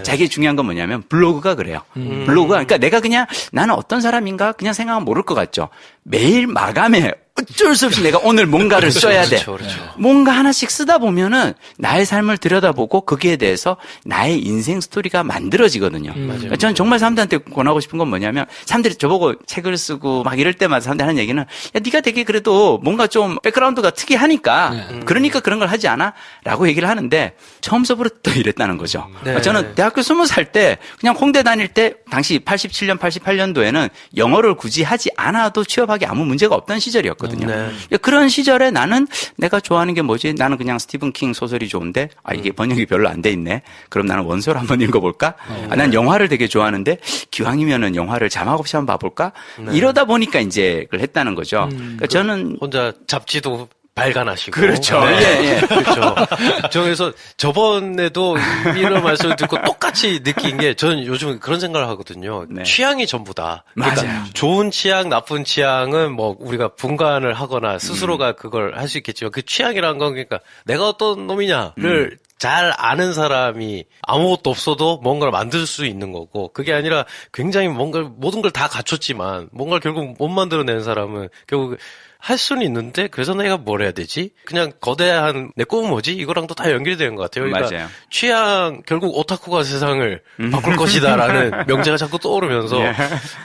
자, 이게 중요한 건 뭐냐면 블로그가 그래요. 블로그가 그러니까 내가 그냥 나는 어떤 사람인가 그냥 생각하면 모를 것 같죠. 매일 마감에 어쩔 수 없이 내가 오늘 뭔가를 써야 돼. 그렇죠. 뭔가 하나씩 쓰다 보면은 나의 삶을 들여다보고 거기에 대해서 나의 인생 스토리가 만들어지거든요. 그러니까 저는 정말 사람들한테 권하고 싶은 건 뭐냐면 사람들이 저보고 책을 쓰고 막 이럴 때마다 사람들이 하는 얘기는 네가 되게 그래도 뭔가 좀 백그라운드가 특이하니까 그러니까 그런 걸 하지 않아? 라고 얘기를 하는데 처음서부터 이랬다는 거죠. 저는 대학교 20살 때 그냥 홍대 다닐 때 당시 87년, 88년도에는 영어를 굳이 하지 않아도 취업하기 아무 문제가 없던 시절이었거든요. 그런 시절에 나는 내가 좋아하는 게 뭐지? 나는 그냥 스티븐 킹 소설이 좋은데 이게 번역이 별로 안 돼 있네. 그럼 나는 원서를 한번 읽어볼까? 난 영화를 되게 좋아하는데 기왕이면은 영화를 자막 없이 한번 봐볼까? 이러다 보니까 이제 그걸 했다는 거죠. 그러니까 저는 혼자 잡지도 발간하시고. 그렇죠. 예. 그렇죠. 저 그래서 저번에도 이런 말씀을 듣고 똑같이 느낀 게 저는 요즘 그런 생각을 하거든요. 취향이 전부다. 그러니까 맞아요. 좋은 취향, 나쁜 취향은 뭐 우리가 분간을 하거나 스스로가 그걸 할 수 있겠지만 그 취향이라는 건 그러니까 내가 어떤 놈이냐를 잘 아는 사람이 아무것도 없어도 뭔가를 만들 수 있는 거고 그게 아니라 굉장히 모든 걸 다 갖췄지만 뭔가를 결국 못 만들어내는 사람은 결국 할 수는 있는데 그래서 내가 뭘 해야 되지? 그냥 거대한 내 꿈은 뭐지? 이거랑도 다 연결이 되는 것 같아요. 그러니까 맞아요. 취향 결국 오타쿠가 세상을 바꿀 것이다라는 명제가 자꾸 떠오르면서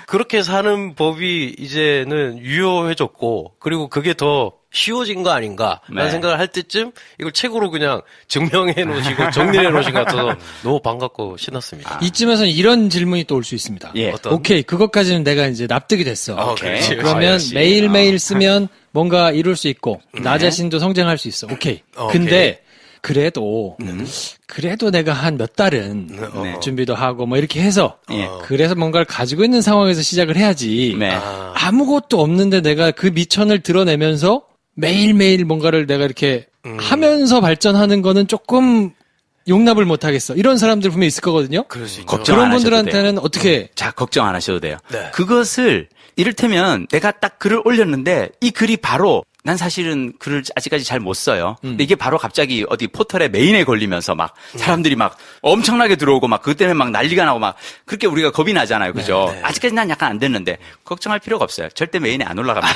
그렇게 사는 법이 이제는 유효해졌고 그리고 그게 더 쉬워진 거 아닌가라는 생각을 할 때쯤 이걸 책으로 그냥 증명해 놓으시고 정리해 놓으신 것 같아서 너무 반갑고 신났습니다. 이쯤에서는 이런 질문이 또 올 수 있습니다. 어떤? 오케이, 그것까지는 내가 이제 납득이 됐어. 그렇지. 그러면 매일매일 쓰면 뭔가 이룰 수 있고 나 자신도 성장할 수 있어. 오케이. 근데 그래도 내가 한 몇 달은 네. 준비도 하고 뭐 이렇게 해서 예. 그래서 뭔가를 가지고 있는 상황에서 시작을 해야지. 네. 아무것도 없는데 내가 그 미천을 드러내면서 매일매일 뭔가를 내가 이렇게 하면서 발전하는 거는 조금 용납을 못 하겠어. 이런 사람들 분명히 있을 거거든요. 그럴 수 있죠. 걱정 그런 안 하셔도 분들한테는 돼요. 어떻게 자, 걱정 안 하셔도 돼요. 네. 그것을 이를테면 내가 딱 글을 올렸는데 이 글이 바로 난 사실은 글을 아직까지 잘 못 써요. 근데 이게 바로 갑자기 어디 포털에 메인에 걸리면서 막 사람들이 막 엄청나게 들어오고 막 그것 때문에 막 난리가 나고 막 그렇게 우리가 겁이 나잖아요. 그죠? 아직까지 난 약간 안 됐는데 걱정할 필요가 없어요. 절대 메인에 안 올라갑니다.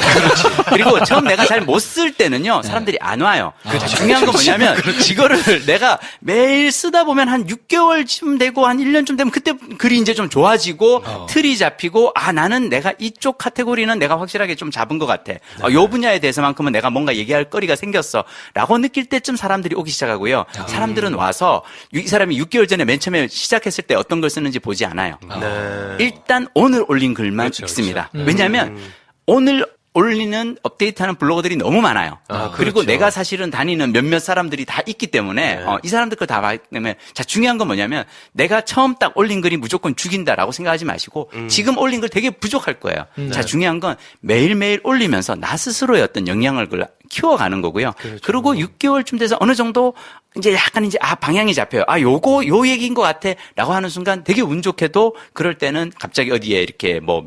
그리고 처음 내가 잘 못 쓸 때는요. 사람들이 안 와요. 중요한 건 뭐냐면 이거를 내가 매일 쓰다 보면 한 6개월쯤 되고 한 1년쯤 되면 그때 글이 이제 좀 좋아지고 틀이 잡히고 아 나는 내가 이쪽 카테고리는 내가 확실하게 좀 잡은 것 같아. 요 분야에 대해서만큼은 내가 뭔가 얘기할 거리가 생겼어 라고 느낄 때쯤 사람들이 오기 시작하고요. 사람들은 와서 이 사람이 6개월 전에 맨 처음에 시작했을 때 어떤 걸 쓰는지 보지 않아요. 일단 오늘 올린 글만 읽습니다. 왜냐하면 오늘 올리는 업데이트하는 블로거들이 너무 많아요. 그리고 그렇죠. 내가 사실은 다니는 몇몇 사람들이 다 있기 때문에 이 사람들 거 다 봤기 때문에 자 중요한 건 뭐냐면 내가 처음 딱 올린 글이 무조건 죽인다라고 생각하지 마시고 지금 올린 글 되게 부족할 거예요. 자 중요한 건 매일매일 올리면서 나 스스로의 어떤 영향을 키워가는 거고요. 그리고 6개월쯤 돼서 어느 정도 이제 약간 이제 방향이 잡혀요. 요 얘기인 것 같아라고 하는 순간 되게 운 좋게도 그럴 때는 갑자기 어디에 이렇게 뭐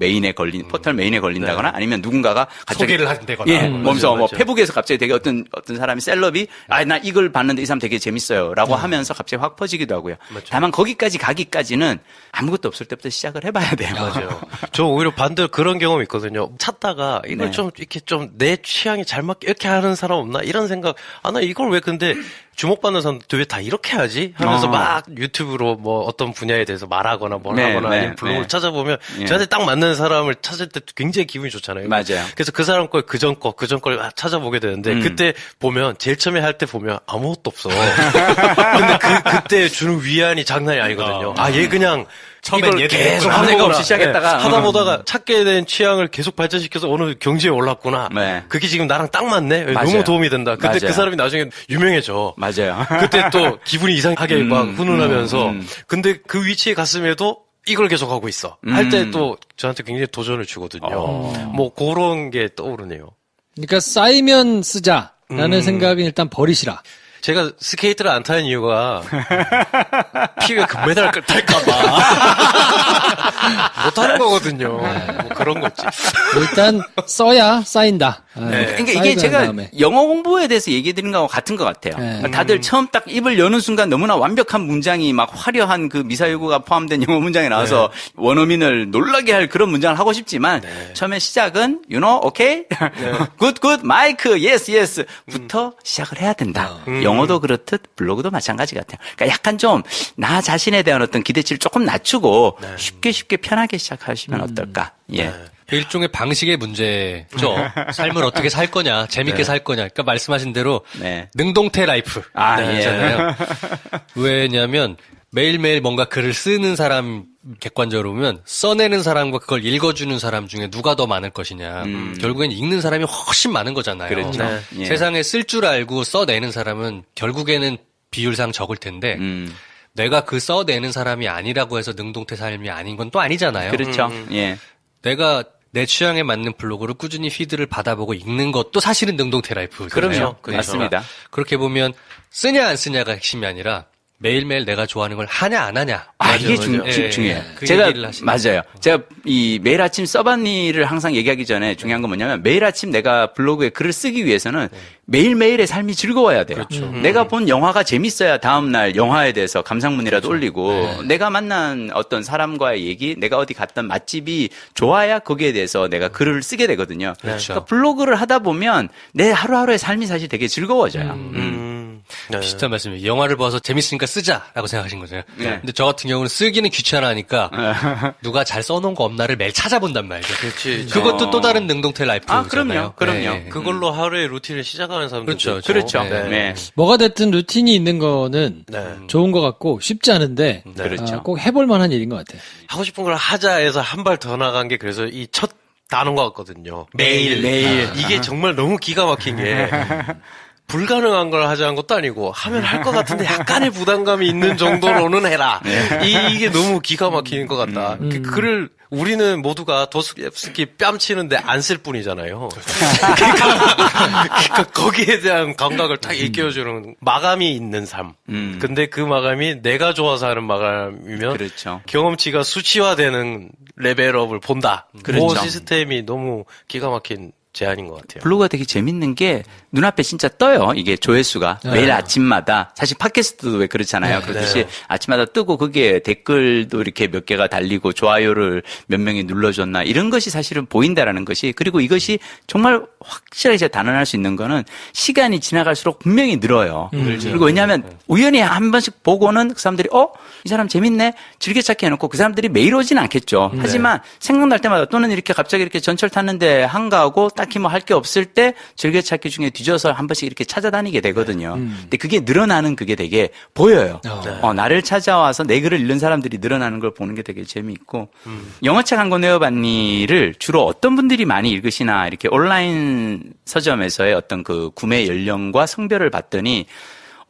포털 메인에 걸린다거나 아니면 누군가가 갑자기 소개를 한다거나. 예, 몸소 뭐 맞아요. 페북에서 갑자기 되게 어떤 사람이 셀럽이 나 이걸 봤는데 이 사람 되게 재밌어요라고 하면서 갑자기 확 퍼지기도 하고요. 다만 거기까지 가기까지는 아무것도 없을 때부터 시작을 해봐야 돼요. 맞아요. 저 오히려 반대로 그런 경험이 있거든요. 찾다가 이걸 네. 좀 이렇게 좀 내 취향이 잘 맞게 이렇게 하는 사람 없나 이런 생각. 나 이걸 왜 근데 주목받는 사람들 왜 다 이렇게 하지? 하면서 막 유튜브로 뭐 어떤 분야에 대해서 말하거나 뭘 네, 하거나 네, 아니면 블로그를 네. 찾아보면 예. 저한테 딱 맞는 사람을 찾을 때 굉장히 기분이 좋잖아요. 맞아요. 그래서 그 사람 걸 그전 걸 찾아보게 되는데 그때 보면 제일 처음에 할 때 보면 아무것도 없어. 근데 그때 주는 위안이 장난이 아니거든요. 얘 그냥 처음엔 이걸 얘도 계속 그랬구나. 하는 데가 거구나. 없이 시작했다가. 하다 보다가 찾게 된 취향을 계속 발전시켜서 어느 경지에 올랐구나. 네. 그게 지금 나랑 딱 맞네. 맞아요. 너무 도움이 된다. 근데 맞아요. 그 사람이 나중에 유명해져. 맞아요. 그때 또 기분이 이상하게 막 훈훈하면서. 음. 근데 그 위치에 갔음에도 이걸 계속 하고 있어. 할 때 또 저한테 굉장히 도전을 주거든요. 뭐 그런 게 떠오르네요. 그러니까 쌓이면 쓰자라는 생각은 일단 버리시라. 제가 스케이트를 안 타는 이유가 피부에 금메달 탈까봐 못 하는 거거든요. 뭐 그런 거지. 일단 써야 쌓인다. 그러니까 이게 쌓이고 난 제가 다음에. 영어 공부에 대해서 얘기해 드린 거하고 같은 것 같아요. 네. 다들 처음 딱 입을 여는 순간 너무나 완벽한 문장이 막 화려한 그 미사여구가 포함된 영어 문장이 나와서 원어민을 놀라게 할 그런 문장을 하고 싶지만 처음에 시작은 you know, okay? good, good, Mike, yes, yes 부터 시작을 해야 된다. 영어도 그렇듯 블로그도 마찬가지 같아요. 그러니까 약간 좀 나 자신에 대한 어떤 기대치를 조금 낮추고 쉽게 편하게 시작하시면 어떨까. 예. 일종의 방식의 문제죠. 삶을 어떻게 살 거냐, 재밌게 살 거냐. 그러니까 말씀하신 대로 네. 능동태 라이프 예. 잖아요. 왜냐하면 매일매일 뭔가 글을 쓰는 사람 객관적으로 보면 써내는 사람과 그걸 읽어주는 사람 중에 누가 더 많을 것이냐. 결국엔 읽는 사람이 훨씬 많은 거잖아요. 그렇죠. 예. 세상에 쓸 줄 알고 써내는 사람은 결국에는 비율상 적을 텐데 내가 그 써내는 사람이 아니라고 해서 능동태 삶이 아닌 건 또 아니잖아요. 그렇죠. 예. 내가 내 취향에 맞는 블로그를 꾸준히 피드를 받아보고 읽는 것도 사실은 능동태 라이프잖아요. 그럼요. 그렇죠. 맞습니다. 그렇게 보면 쓰냐 안 쓰냐가 핵심이 아니라 매일매일 내가 좋아하는 걸 하냐 안 하냐. 이게 예, 중요해요. 그 제가 얘기를 하시는 맞아요. 제가 이 매일 아침 써봤니를 항상 얘기하기 전에 중요한 건 뭐냐면 매일 아침 내가 블로그에 글을 쓰기 위해서는 매일매일의 삶이 즐거워야 돼요. 그렇죠. 내가 본 영화가 재밌어야 다음날 영화에 대해서 감상문이라도 올리고 내가 만난 어떤 사람과의 얘기, 내가 어디 갔던 맛집이 좋아야 거기에 대해서 내가 글을 쓰게 되거든요. 그러니까 블로그를 하다 보면 내 하루하루의 삶이 사실 되게 즐거워져요. 네. 비슷한 말씀이에요. 영화를 봐서 재밌으니까 쓰자라고 생각하신 거잖아요. 네. 근데 저 같은 경우는 쓰기는 귀찮아하니까 누가 잘 써놓은 거 없나를 매일 찾아본단 말이죠. 그렇지. 그것도 또 다른 능동태 라이프잖아요. 그럼요. 그걸로 하루의 루틴을 시작하는 사람들 그렇죠. 있죠. 그렇죠. 네. 네. 뭐가 됐든 루틴이 있는 거는 네. 좋은 것 같고 쉽지 않은데 그렇죠. 꼭 해볼 만한 일인 것 같아요. 하고 싶은 걸 하자 해서 한 발 더 나간 게 그래서 이 첫 단어인 것 같거든요. 매일. 매일. 이게 정말 너무 기가 막힌 게 불가능한 걸 하자는 것도 아니고 하면 할 것 같은데 약간의 부담감이 있는 정도로는 해라. 이게 너무 기가 막히는 것 같다. 글을 우리는 모두가 도스토옙스키 뺨치는데 안 쓸 뿐이잖아요. 그러니까 거기에 대한 감각을 딱 일깨워주는 마감이 있는 삶. 근데 그 마감이 내가 좋아서 하는 마감이면 그렇죠. 경험치가 수치화되는 레벨업을 본다. 그렇죠. 그 시스템이 너무 기가 막힌 제안인 것 같아요. 블로그가 되게 재밌는 게 눈앞에 진짜 떠요. 이게 조회수가. 매일 아침마다. 사실 팟캐스트도 왜 그렇잖아요. 그렇듯이 아침마다 뜨고 거기에 댓글도 이렇게 몇 개가 달리고 좋아요를 몇 명이 눌러줬나 이런 것이 사실은 보인다라는 것이 그리고 이것이 정말 확실하게 제가 단언할 수 있는 거는 시간이 지나갈수록 분명히 늘어요. 그리고 왜냐하면 우연히 한 번씩 보고는 그 사람들이 이 사람 재밌네? 즐겨찾기 해놓고 그 사람들이 매일 오진 않겠죠. 하지만 생각날 때마다 또는 이렇게 갑자기 이렇게 전철 탔는데 한가하고 딱히 뭐 할 게 없을 때 즐겨찾기 중에 뒤져서 한 번씩 이렇게 찾아다니게 되거든요. 근데 그게 늘어나는 그게 되게 보여요. 나를 찾아와서 내 글을 읽는 사람들이 늘어나는 걸 보는 게 되게 재미있고 영어책 한 권 외워봤니를 주로 어떤 분들이 많이 읽으시나 이렇게 온라인 서점에서의 어떤 그 구매 연령과 성별을 봤더니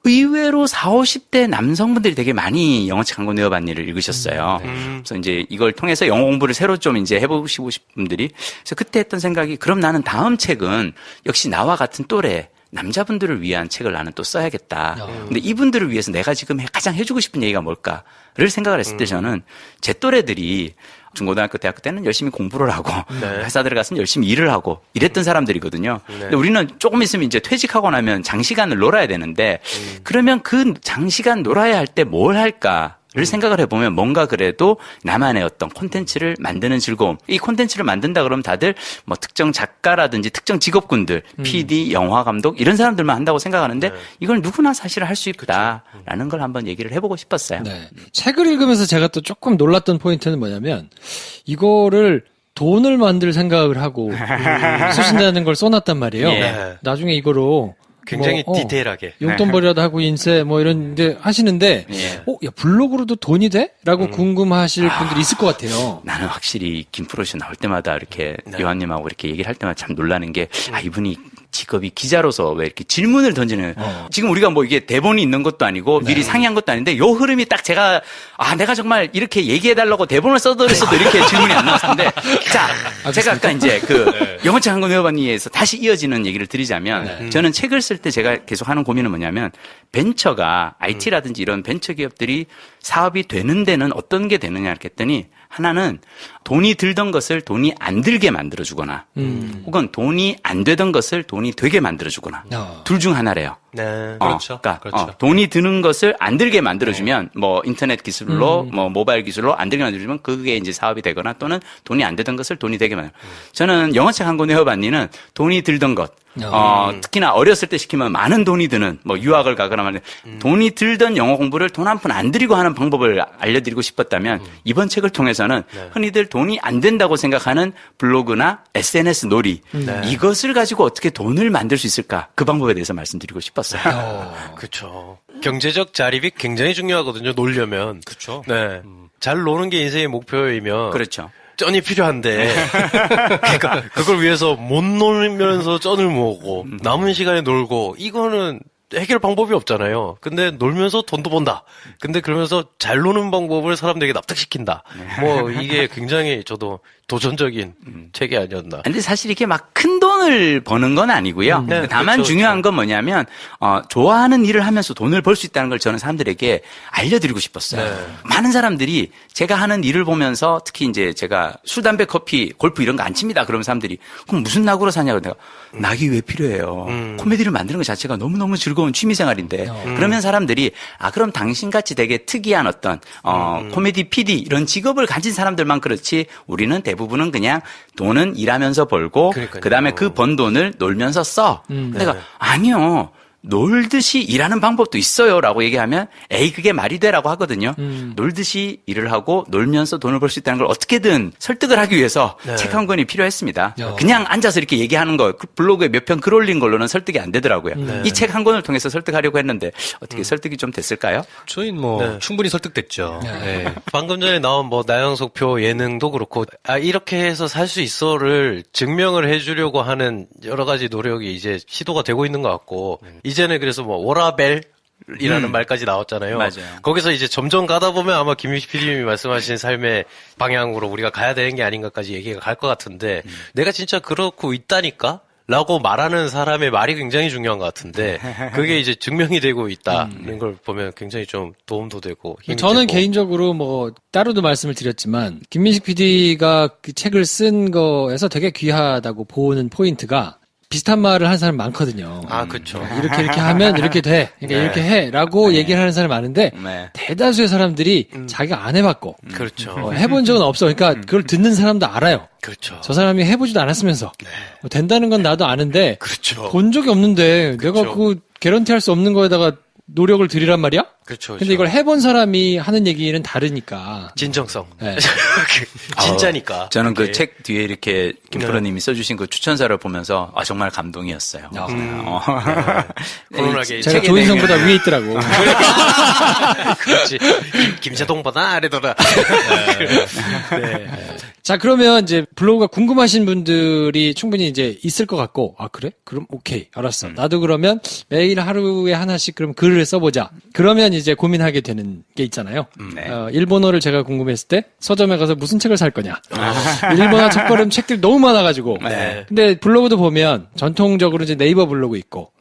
의외로 40, 50대 남성분들이 되게 많이 영어책 한 권 외워봤니를 읽으셨어요. 그래서 이제 이걸 통해서 영어 공부를 새로 좀 이제 해보시고 싶은 분들이. 그래서 그때 했던 생각이 그럼 나는 다음 책은 역시 나와 같은 또래 남자분들을 위한 책을 나는 또 써야겠다. 근데 이분들을 위해서 내가 지금 가장 해주고 싶은 얘기가 뭘까를 생각을 했을 때 저는 제 또래들이 중고등학교, 대학교 때는 열심히 공부를 하고 회사 들어가서는 열심히 일을 하고 이랬던 사람들이거든요. 근데 우리는 조금 있으면 이제 퇴직하고 나면 장시간을 놀아야 되는데 그러면 그 장시간 놀아야 할 때 뭘 할까? 를 생각을 해보면 뭔가 그래도 나만의 어떤 콘텐츠를 만드는 즐거움. 이 콘텐츠를 만든다 그러면 다들 뭐 특정 작가라든지 특정 직업군들, PD, 영화 감독 이런 사람들만 한다고 생각하는데 이걸 누구나 사실 할 수 있다라는 걸 한번 얘기를 해보고 싶었어요. 네. 책을 읽으면서 제가 또 조금 놀랐던 포인트는 뭐냐면 이거를 돈을 만들 생각을 하고 쓰신다는 걸 써놨단 말이에요. 예. 나중에 이거로 굉장히 디테일하게. 용돈벌이라도 하고 인쇄 뭐 이런데 하시는데 야 블로그로도 돈이 돼? 라고 궁금하실 분들이 있을 것 같아요. 나는 확실히 김프로쇼 나올 때마다 이렇게 요한님하고 이렇게 얘기를 할 때마다 참 놀라는 게 이분이 직업이 기자로서 왜 이렇게 질문을 던지는 지금 우리가 뭐 이게 대본이 있는 것도 아니고 미리 상의한 것도 아닌데 요 흐름이 딱 제가 내가 정말 이렇게 얘기해달라고 대본을 써드렸어도 이렇게 질문이 안 나왔는데 자 제가 아까 이제 그 영어책 한 권 외워봤니에서 다시 이어지는 얘기를 드리자면 저는 책을 쓸 때 제가 계속 하는 고민은 뭐냐면 벤처가 IT라든지 이런 벤처 기업들이 사업이 되는 데는 어떤 게 되느냐 이렇게 했더니 하나는 돈이 들던 것을 돈이 안 들게 만들어주거나 혹은 돈이 안 되던 것을 돈이 되게 만들어주거나 둘 중 하나래요. 네. 그렇죠. 그러니까 그렇죠. 돈이 드는 것을 안 들게 만들어주면 뭐 인터넷 기술로 뭐 모바일 기술로 안 들게 만들어주면 그게 이제 사업이 되거나 또는 돈이 안 되던 것을 돈이 되게 만들어. 저는 영어책 한 권 외워봤니는 돈이 들던 것. 특히나 어렸을 때 시키면 많은 돈이 드는 뭐 유학을 가거나 말이야. 돈이 들던 영어 공부를 돈 한 푼 안 들이고 하는 방법을 알려드리고 싶었다면 이번 책을 통해서는 흔히들 돈이 안 된다고 생각하는 블로그나 SNS 놀이 이것을 가지고 어떻게 돈을 만들 수 있을까 그 방법에 대해서 말씀드리고 싶었어요. 그렇죠. 경제적 자립이 굉장히 중요하거든요. 놀려면. 그렇죠. 네. 잘 노는 게 인생의 목표이면. 그렇죠. 쩐이 필요한데. 그러니까 그걸 위해서 못 놀면서 쩐을 모으고 남은 시간에 놀고 이거는 해결 방법이 없잖아요. 근데 놀면서 돈도 번다. 근데 그러면서 잘 노는 방법을 사람들에게 납득시킨다. 뭐 이게 굉장히 저도 도전적인 책이 아니었나. 근데 사실 이게 막 큰 돈을 버는 건 아니고요. 네, 다만 그렇죠, 중요한 건 뭐냐면 좋아하는 일을 하면서 돈을 벌 수 있다는 걸 저는 사람들에게 알려드리고 싶었어요. 네. 많은 사람들이 제가 하는 일을 보면서 특히 이제 제가 술, 담배, 커피, 골프 이런 거 안 칩니다. 그러면 사람들이 그럼 무슨 낙으로 사냐고 내가 낙이 왜 필요해요. 코미디를 만드는 것 자체가 너무너무 즐거운 취미생활인데 그러면 사람들이 그럼 당신같이 되게 특이한 어떤 코미디 PD 이런 직업을 가진 사람들만 그렇지 우리는 대부분은 그냥 돈은 일하면서 벌고 그러니까요. 그다음에 그 번 돈을 놀면서 써. 내가 아니요. 놀듯이 일하는 방법도 있어요라고 얘기하면 에이 그게 말이 돼라고 하거든요. 놀듯이 일을 하고 놀면서 돈을 벌 수 있다는 걸 어떻게든 설득을 하기 위해서 책 한 권이 필요했습니다. 그냥 앉아서 이렇게 얘기하는 거 블로그에 몇 편 글 올린 걸로는 설득이 안 되더라고요. 이 책 한 권을 통해서 설득하려고 했는데 어떻게 설득이 좀 됐을까요? 저희는 뭐 충분히 설득됐죠. 네. 방금 전에 나온 뭐 나영석표 예능도 그렇고 이렇게 해서 살 수 있어를 증명을 해주려고 하는 여러 가지 노력이 이제 시도가 되고 있는 것 같고 이제는 그래서 뭐 워라벨이라는 말까지 나왔잖아요. 맞아요. 거기서 이제 점점 가다 보면 아마 김민식 PD님이 말씀하신 삶의 방향으로 우리가 가야 되는 게 아닌가까지 얘기가 갈 것 같은데 내가 진짜 그렇고 있다니까? 라고 말하는 사람의 말이 굉장히 중요한 것 같은데 그게 이제 증명이 되고 있다는 걸 보면 굉장히 좀 도움도 되고 힘이 저는 되고. 개인적으로 뭐 따로도 말씀을 드렸지만 김민식 PD가 그 책을 쓴 거에서 되게 귀하다고 보는 포인트가 비슷한 말을 하는 사람 많거든요. 아, 그렇죠. 이렇게 하면 이렇게 돼. 그러니까 이렇게 해라고 얘기를 하는 사람이 많은데 대다수의 사람들이 자기가 안 해봤고 그렇죠. 해본 적은 없어. 그러니까 그걸 듣는 사람도 알아요. 그렇죠. 저 사람이 해보지도 않았으면서 뭐 된다는 건 나도 아는데 그렇죠. 본 적이 없는데 내가 그거 개런티할 수 없는 거에다가 노력을 들이란 말이야? 그렇죠. 근데 이걸 해본 사람이 하는 얘기는 다르니까. 진정성. 네. 진짜니까. 저는 그 그게. 책 뒤에 이렇게 김프로님이 써주신 그 추천사를 보면서 정말 감동이었어요. 훈훈하게. 제가 조인성보다 위에 있더라고. 그렇지. 김세동보다 아래더라. 네. 자, 그러면 이제 블로그가 궁금하신 분들이 충분히 이제 있을 것 같고, 아, 그래? 그럼 오케이. 알았어. 나도 그러면 매일 하루에 하나씩 그럼 글을 써보자. 그러면 이제 고민하게 되는 게 있잖아요. 일본어를 제가 궁금했을 때 서점에 가서 무슨 책을 살 거냐. 일본어 첫걸음 책들 너무 많아가지고. 네. 근데 블로그도 보면 전통적으로 이제 네이버 블로그 있고,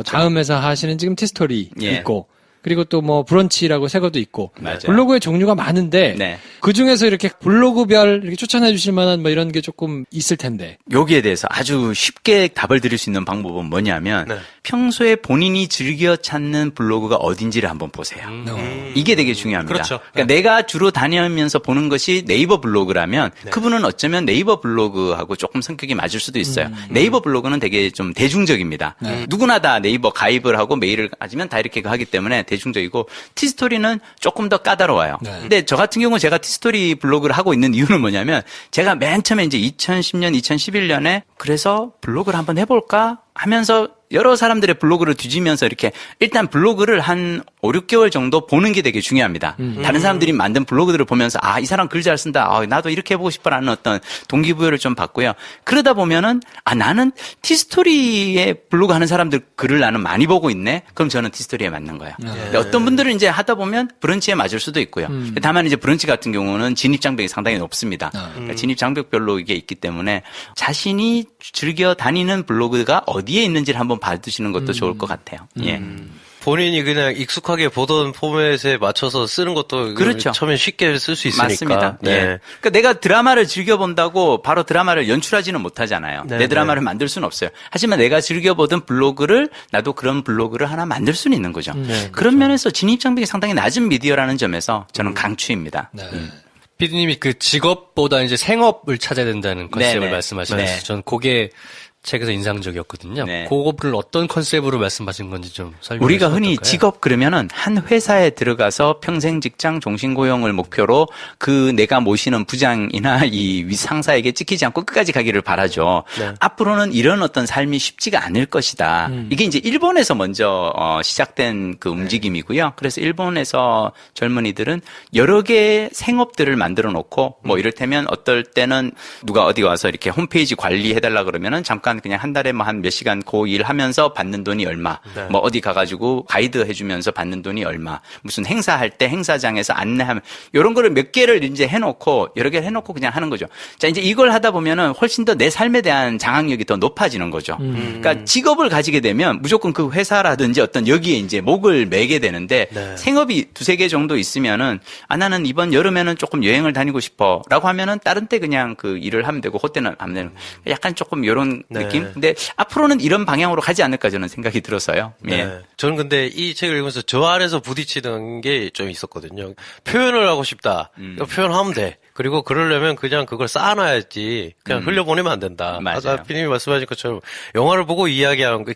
다음 회사 하시는 지금 티스토리 있고, 그리고 또 뭐 브런치라고 새 것도 있고 맞아요. 블로그의 종류가 많은데 그 중에서 이렇게 블로그별 이렇게 추천해 주실 만한 뭐 이런 게 조금 있을 텐데 여기에 대해서 아주 쉽게 답을 드릴 수 있는 방법은 뭐냐면 평소에 본인이 즐겨 찾는 블로그가 어딘지를 한번 보세요. 이게 되게 중요합니다. 그렇죠. 그러니까 내가 주로 다니면서 보는 것이 네이버 블로그라면 그분은 어쩌면 네이버 블로그하고 조금 성격이 맞을 수도 있어요. 네이버 블로그는 되게 좀 대중적입니다. 누구나 다 네이버 가입을 하고 메일을 가지면 다 이렇게 하기 때문에 대중적이고 티스토리는 조금 더 까다로워요. 근데 저 같은 경우는 제가 티스토리 블로그를 하고 있는 이유는 뭐냐면 제가 맨 처음에 이제 2010년, 2011년에 그래서 블로그를 한번 해볼까 하면서 여러 사람들의 블로그를 뒤지면서 이렇게 일단 블로그를 한 5, 6개월 정도 보는 게 되게 중요합니다. 다른 사람들이 만든 블로그들을 보면서 이 사람 글 잘 쓴다. 나도 이렇게 해보고 싶어라는 어떤 동기부여를 좀 받고요. 그러다 보면은 나는 티스토리에 블로그 하는 사람들 글을 나는 많이 보고 있네. 그럼 저는 티스토리에 맞는 거예요. 근데 어떤 분들은 이제 하다 보면 브런치에 맞을 수도 있고요. 다만 이제 브런치 같은 경우는 진입 장벽이 상당히 높습니다. 그러니까 진입 장벽별로 이게 있기 때문에 자신이 즐겨 다니는 블로그가 어디에 있는지를 한번 봐두시는 것도 좋을 것 같아요. 예. 본인이 그냥 익숙하게 보던 포맷에 맞춰서 쓰는 것도 그렇죠. 처음에 쉽게 쓸 수 있으니까. 맞습니다. 네. 예. 그러니까 내가 드라마를 즐겨본다고 바로 드라마를 연출하지는 못하잖아요. 네, 내 드라마를 만들 수는 없어요. 하지만 내가 즐겨보던 블로그를 나도 그런 블로그를 하나 만들 수는 있는 거죠. 그런 면에서 진입장벽이 상당히 낮은 미디어라는 점에서 저는 강추입니다. 피디님이 그 직업보다 이제 생업을 찾아야 된다는 컨셉을 네네. 말씀하시면서 네. 전 그게 책에서 인상적이었거든요. 네. 그거를 어떤 컨셉으로 말씀하신 건지 좀 설명해 우리가 주시면 흔히 어떨까요? 직업 그러면은 한 회사에 들어가서 평생 직장 종신고용을 목표로 그 내가 모시는 부장이나 이 위상사에게 찍히지 않고 끝까지 가기를 바라죠. 앞으로는 이런 어떤 삶이 쉽지가 않을 것이다. 이게 이제 일본에서 먼저 시작된 그 움직임이고요. 그래서 일본에서 젊은이들은 여러 개의 생업들을 만들어 놓고 뭐 이를테면 어떨 때는 누가 어디 와서 이렇게 홈페이지 관리해달라 그러면은 잠깐 그냥 한 달에 뭐 한 몇 시간 그 일하면서 받는 돈이 얼마, 뭐 어디 가가지고 가이드 해주면서 받는 돈이 얼마, 무슨 행사할 때 행사장에서 안내하면 이런 거를 몇 개를 이제 해놓고 여러 개를 해놓고 그냥 하는 거죠. 자 이제 이걸 하다 보면은 훨씬 더 내 삶에 대한 장악력이 더 높아지는 거죠. 그러니까 직업을 가지게 되면 무조건 그 회사라든지 어떤 여기에 이제 목을 매게 되는데 생업이 두세 개 정도 있으면은 나는 이번 여름에는 조금 여행을 다니고 싶어라고 하면은 다른 때 그냥 그 일을 하면 되고 그때는 하면 되는 약간 조금 이런 느낌. 근데 앞으로는 이런 방향으로 가지 않을까 저는 생각이 들어서요. 예. 저는 근데 이 책을 읽으면서 저 안에서 부딪히는 게 좀 있었거든요. 표현을 하고 싶다. 표현하면 돼. 그리고 그러려면 그냥 그걸 쌓아놔야지 그냥 흘려보내면 안 된다. 맞아요. 아까 피디님이 말씀하신 것처럼 영화를 보고 이야기하는 거,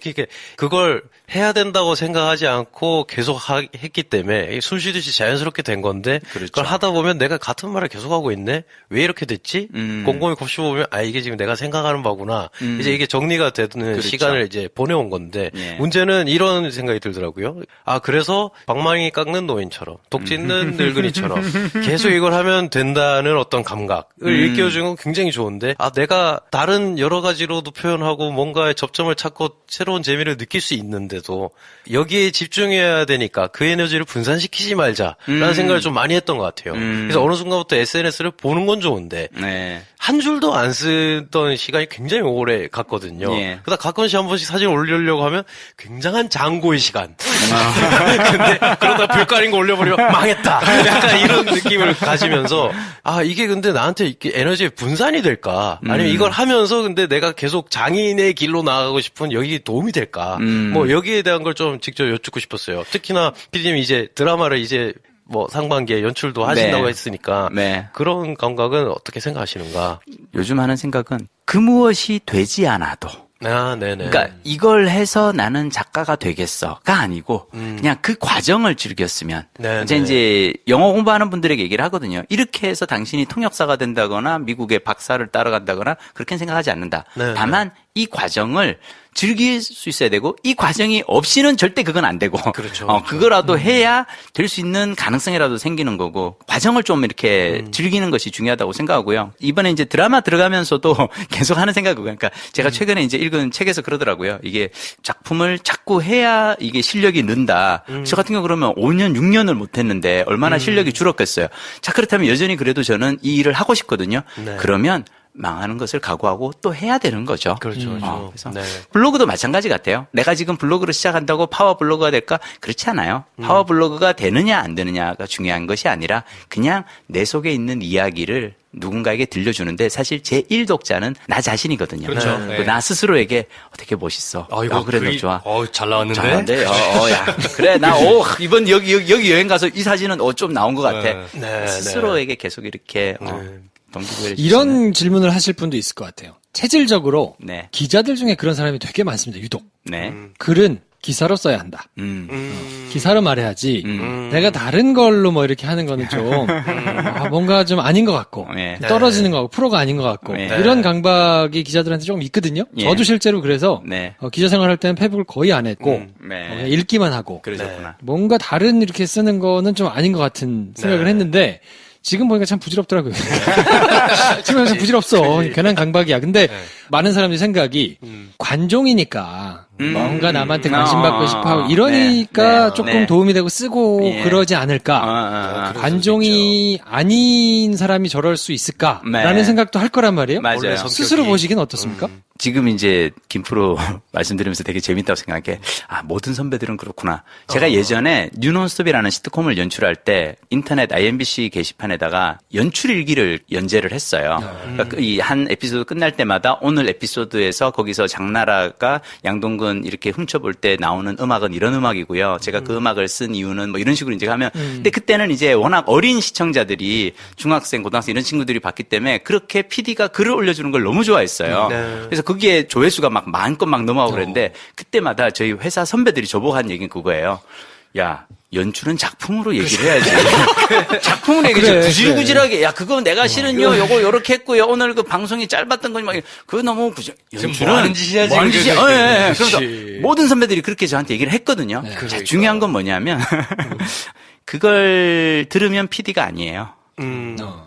그걸 해야 된다고 생각하지 않고 계속 했기 때문에 숨 쉬듯이 자연스럽게 된 건데 그렇죠. 그걸 하다 보면 내가 같은 말을 계속하고 있네? 왜 이렇게 됐지? 곰곰이 곱씹어보면 이게 지금 내가 생각하는 바구나. 이제 이게 정리가 되는 그렇죠. 시간을 이제 보내온 건데 예. 문제는 이런 생각이 들더라고요. 그래서 방망이 깎는 노인처럼 독 찢는 늙은이처럼 계속 이걸 하면 된다는 어떤 감각을 일깨워주는 건 굉장히 좋은데 내가 다른 여러 가지로도 표현하고 뭔가의 접점을 찾고 새로운 재미를 느낄 수 있는데도 여기에 집중해야 되니까 그 에너지를 분산시키지 말자라는 생각을 좀 많이 했던 것 같아요. 그래서 어느 순간부터 SNS를 보는 건 좋은데 네. 한 줄도 안 쓰던 시간이 굉장히 오래 갔거든요. 예. 그러다 가끔씩 한 번씩 사진 올리려고 하면 굉장한 장고의 시간. 근데 그러다 별 가린 거 올려버리면 망했다. 약간 이런 느낌을 가지면서 이게 근데 나한테 이렇게 에너지의 분산이 될까? 아니면 이걸 하면서 근데 내가 계속 장인의 길로 나아가고 싶은 여기에 도움이 될까? 뭐 여기에 대한 걸 좀 직접 여쭙고 싶었어요. 특히나 PD님 이제 드라마를 이제 뭐 상반기에 연출도 하신다고 네. 했으니까 네. 그런 감각은 어떻게 생각하시는가? 요즘 하는 생각은 그 무엇이 되지 않아도 네네. 그러니까 이걸 해서 나는 작가가 되겠어가 아니고 그냥 그 과정을 즐겼으면 네네. 이제 영어 공부하는 분들에게 얘기를 하거든요. 이렇게 해서 당신이 통역사가 된다거나 미국의 박사를 따라간다거나 그렇게 생각하지 않는다. 네네. 다만 이 과정을 즐길 수 있어야 되고 이 과정이 없이는 절대 그건 안 되고 그렇죠. 그거라도 해야 될 수 있는 가능성이라도 생기는 거고 과정을 좀 이렇게 즐기는 것이 중요하다고 생각하고요. 이번에 이제 드라마 들어가면서도 계속 하는 생각이고 그러니까 제가 최근에 이제 읽은 책에서 그러더라고요. 이게 작품을 자꾸 해야 이게 실력이 는다. 저 같은 경우 그러면 5년 6년을 못 했는데 얼마나 실력이 줄었겠어요. 자 그렇다면 여전히 그래도 저는 이 일을 하고 싶거든요. 네. 그러면 망하는 것을 각오하고 또 해야 되는 거죠. 그렇죠. 그래서 네. 블로그도 마찬가지 같아요. 내가 지금 블로그를 시작한다고 파워 블로그가 될까? 그렇지 않아요. 파워 블로그가 되느냐 안 되느냐가 중요한 것이 아니라 그냥 내 속에 있는 이야기를 누군가에게 들려주는데 사실 제 1독자는 나 자신이거든요. 그렇죠. 그 네. 나 스스로에게 되게 멋있어. 이거 그래 너 좋아. 잘 나왔는데. 잘한데. 야. 그래 나 이번 여기 여행 가서 이 사진은 좀 나온 것 같아. 네. 스스로에게 계속 이렇게 동기부여를 이런 질문을 하실 분도 있을 것 같아요. 체질적으로 네. 기자들 중에 그런 사람이 되게 많습니다. 유독. 네. 글은 기사로 써야 한다. 기사로 말해야지. 내가 다른 걸로 뭐 이렇게 하는 거는 좀 뭔가 좀 아닌 것 같고 네. 떨어지는 것 같고 프로가 아닌 것 같고 네. 이런 강박이 기자들한테 조금 있거든요. 예. 저도 실제로 그래서 네. 기자 생활할 때는 페북을 거의 안 했고 네. 그냥 읽기만 하고 그러셨구나. 뭔가 다른 이렇게 쓰는 거는 좀 아닌 것 같은 생각을 했는데 지금 보니까 참 부질없더라고요. 지금 참 부질없어. 괜한 강박이야. 근데 많은 사람들이 생각이 관종이니까 뭔가 남한테 관심 받고 싶어하고 이러니까 네. 조금 네. 도움이 되고 쓰고 예. 그러지 않을까. 그럴 관종이 아닌 사람이 저럴 수 있을까라는 네. 생각도 할 거란 말이에요. 맞아요. 스스로 보시기는 어떻습니까? 지금 이제 김프로 말씀드리면서 되게 재밌다고 생각한 게 모든 선배들은 그렇구나. 제가 예전에 뉴논스톱이라는 시트콤을 연출할 때 인터넷 IMBC 게시판에다가 연출 일기를 연재를 했어요. 그러니까 이 한 에피소드 끝날 때마다 오늘 에피소드에서 거기서 장나라가 양동근 이렇게 훔쳐볼 때 나오는 음악은 이런 음악이고요. 제가 그 음악을 쓴 이유는 뭐 이런 식으로 이제 하면 근데 그때는 이제 워낙 어린 시청자들이 중학생, 고등학생 이런 친구들이 봤기 때문에 그렇게 PD가 글을 올려주는 걸 너무 좋아했어요. 그래서 거기에 조회수가 막 10,000건 막 넘어가고 그랬는데 그때마다 저희 회사 선배들이 저보고 한 얘기는 그거예요. 야, 연출은 작품으로 얘기를 해야지. 작품으로 얘기해. 구질구질하게. 야, 그거 내가 실은요, 요거 요렇게 했고요. 오늘 그 방송이 짧았던 건 막, 그거 너무 연출은. 뭐 하는 짓이야, 뭐 하는 지금. 짓이야. 예. 그렇지. 그래서 모든 선배들이 그렇게 저한테 얘기를 했거든요. 자, 중요한 건 뭐냐면, 그걸 들으면 PD가 아니에요.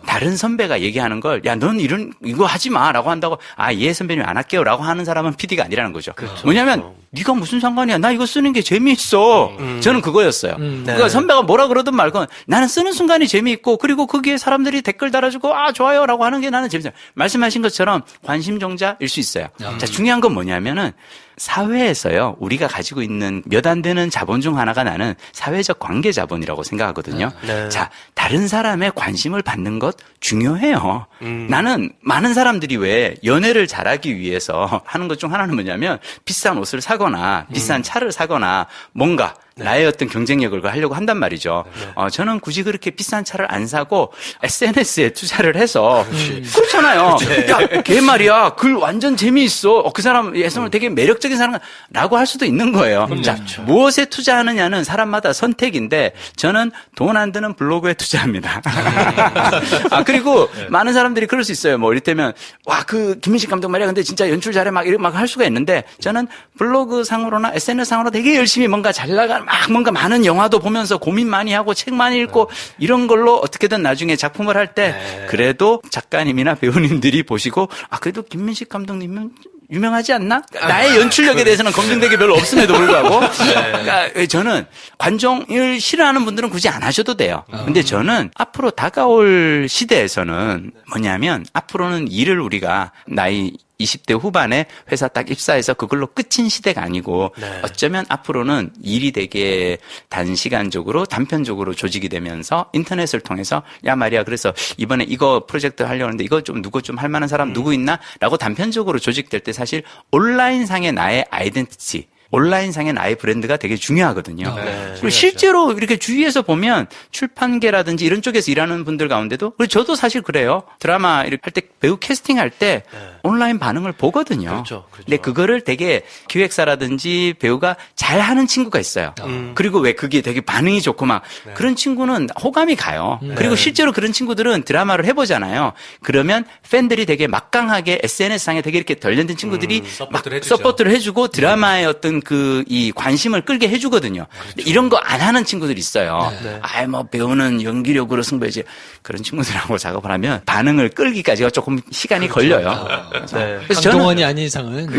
다른 선배가 얘기하는 걸, 야, 넌 이거 하지 마. 라고 한다고, 예, 선배님 안 할게요. 라고 하는 사람은 PD가 아니라는 거죠. 뭐냐면, 네가 무슨 상관이야. 나 이거 쓰는 게 재미있어. 저는 그거였어요. 그러니까 선배가 뭐라 그러든 말건 나는 쓰는 순간이 재미있고, 그리고 거기에 사람들이 댓글 달아주고, 좋아요. 라고 하는 게 나는 재밌어요. 말씀하신 것처럼 관심종자일 수 있어요. 자, 중요한 건 뭐냐면은, 사회에서요, 우리가 가지고 있는 몇 안 되는 자본 중 하나가 나는 사회적 관계 자본이라고 생각하거든요. 자, 다른 사람의 관심을 받는 것 중요해요. 나는 많은 사람들이 왜 연애를 잘하기 위해서 하는 것 중 하나는 뭐냐면 비싼 옷을 사거나 비싼 차를 사거나 뭔가 나의 어떤 경쟁력을 하려고 한단 말이죠. 저는 굳이 그렇게 비싼 차를 안 사고 SNS에 투자를 해서 그렇잖아요. 야, 걔 말이야. 글 완전 재미있어. 그 사람 예성을 되게 매력적인 사람라고 할 수도 있는 거예요. 자, 무엇에 투자하느냐는 사람마다 선택인데 저는 돈 안 드는 블로그에 투자합니다. 그리고 많은 사람들이 그럴 수 있어요. 뭐 이를테면 와, 그 김민식 감독 말이야. 근데 진짜 연출 잘해 막 이렇게 막 할 수가 있는데 저는 블로그 상으로나 SNS 상으로 되게 열심히 뭔가 잘 나가는 막 뭔가 많은 영화도 보면서 고민 많이 하고 책 많이 읽고 이런 걸로 어떻게든 나중에 작품을 할 때 그래도 작가님이나 배우님들이 보시고 그래도 김민식 감독님은 유명하지 않나? 나의 연출력에 대해서는 검증된 게 별로 없음에도 불구하고 그러니까 저는 관종을 싫어하는 분들은 굳이 안 하셔도 돼요. 근데 저는 앞으로 다가올 시대에서는 뭐냐면 앞으로는 일을 우리가 나이 20대 후반에 회사 딱 입사해서 그걸로 끝인 시대가 아니고 어쩌면 앞으로는 일이 되게 단시간적으로 단편적으로 조직이 되면서 인터넷을 통해서 야 말이야 그래서 이번에 이거 프로젝트 하려고 하는데 이거 좀 누구 좀 할 만한 사람 누구 있나? 라고 단편적으로 조직될 때 사실 온라인상의 나의 아이덴티티 온라인상의 나의 브랜드가 되게 중요하거든요. 그리고 실제로 이렇게 주위에서 보면 출판계라든지 이런 쪽에서 일하는 분들 가운데도 그리고 저도 사실 그래요. 드라마 이렇게 할 때 배우 캐스팅할 때 온라인 반응을 보거든요. 그렇죠. 근데 그거를 되게 기획사라든지 배우가 잘하는 친구가 있어요. 그리고 왜 그게 되게 반응이 좋고 막 그런 친구는 호감이 가요. 그리고 실제로 그런 친구들은 드라마를 해보잖아요. 그러면 팬들이 되게 막강하게 SNS상에 되게 이렇게 덜련된 친구들이 막 서포트를 해주고 드라마의 어떤 이 관심을 끌게 해주거든요. 그렇죠. 이런 거 안 하는 친구들이 있어요. 뭐 배우는 연기력으로 승부해야지. 그런 친구들하고 작업을 하면 반응을 끌기까지가 조금 시간이 걸려요. 그래서 강동원이 아닌 이상은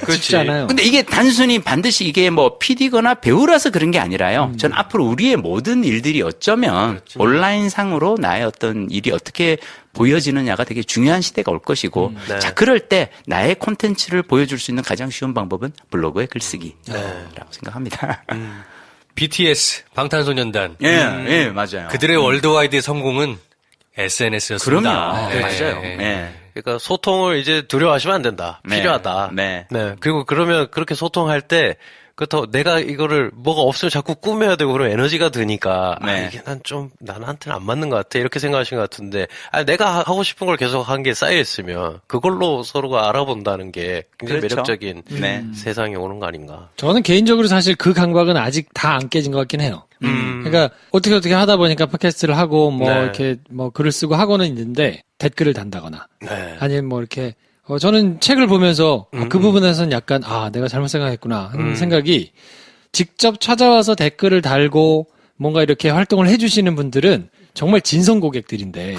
쉽지 않아요. 근데 이게 단순히 반드시 이게 뭐 PD거나 배우라서 그런 게 아니라요. 전 앞으로 우리의 모든 일들이 어쩌면 온라인상으로 나의 어떤 일이 어떻게 보여지느냐가 되게 중요한 시대가 올 것이고 자 그럴 때 나의 콘텐츠를 보여줄 수 있는 가장 쉬운 방법은 블로그에 글쓰기라고 생각합니다. BTS 방탄소년단 예, 맞아요. 그들의 월드와이드 성공은 SNS였습니다. 그럼요. 맞아요. 그러니까 소통을 이제 두려워하시면 안 된다. 필요하다. 그리고 그러면 그렇게 소통할 때 그렇다고 내가 이거를 뭐가 없으면 자꾸 꾸며야 되고 그런 에너지가 드니까 이게 나한테는 안 맞는 것 같아 이렇게 생각하신 것 같은데 내가 하고 싶은 걸 계속 한 게 쌓여 있으면 그걸로 서로가 알아본다는 게 굉장히 매력적인 세상이 오는 거 아닌가. 저는 개인적으로 사실 그 강박은 아직 다 안 깨진 것 같긴 해요. 그러니까 어떻게 하다 보니까 팟캐스트를 하고 이렇게 글을 쓰고 하고는 있는데 댓글을 단다거나 아니면 이렇게 저는 책을 보면서 그 부분에서는 약간 내가 잘못 생각했구나 하는 생각이 직접 찾아와서 댓글을 달고 뭔가 이렇게 활동을 해주시는 분들은 정말 진성 고객들인데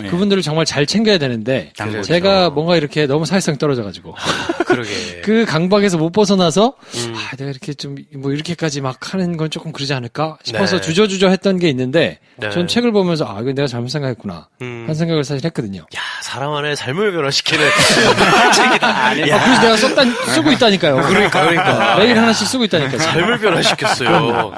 그분들을 정말 잘 챙겨야 되는데 제가 뭔가 이렇게 너무 사회성이 떨어져가지고 그러게. 그 강박에서 못 벗어나서 내가 이렇게 좀 이렇게까지 막 하는 건 조금 그러지 않을까 싶어서 주저주저 했던 게 있는데 전 책을 보면서 이건 내가 잘못 생각했구나 하는 생각을 사실 했거든요. 야, 사람 안에 삶을 변화시키는 책이다. 그래서 내가 쓰고 있다니까요. 그러니까. 매일 하나씩 쓰고 있다니까요. 삶을 변화시켰어요.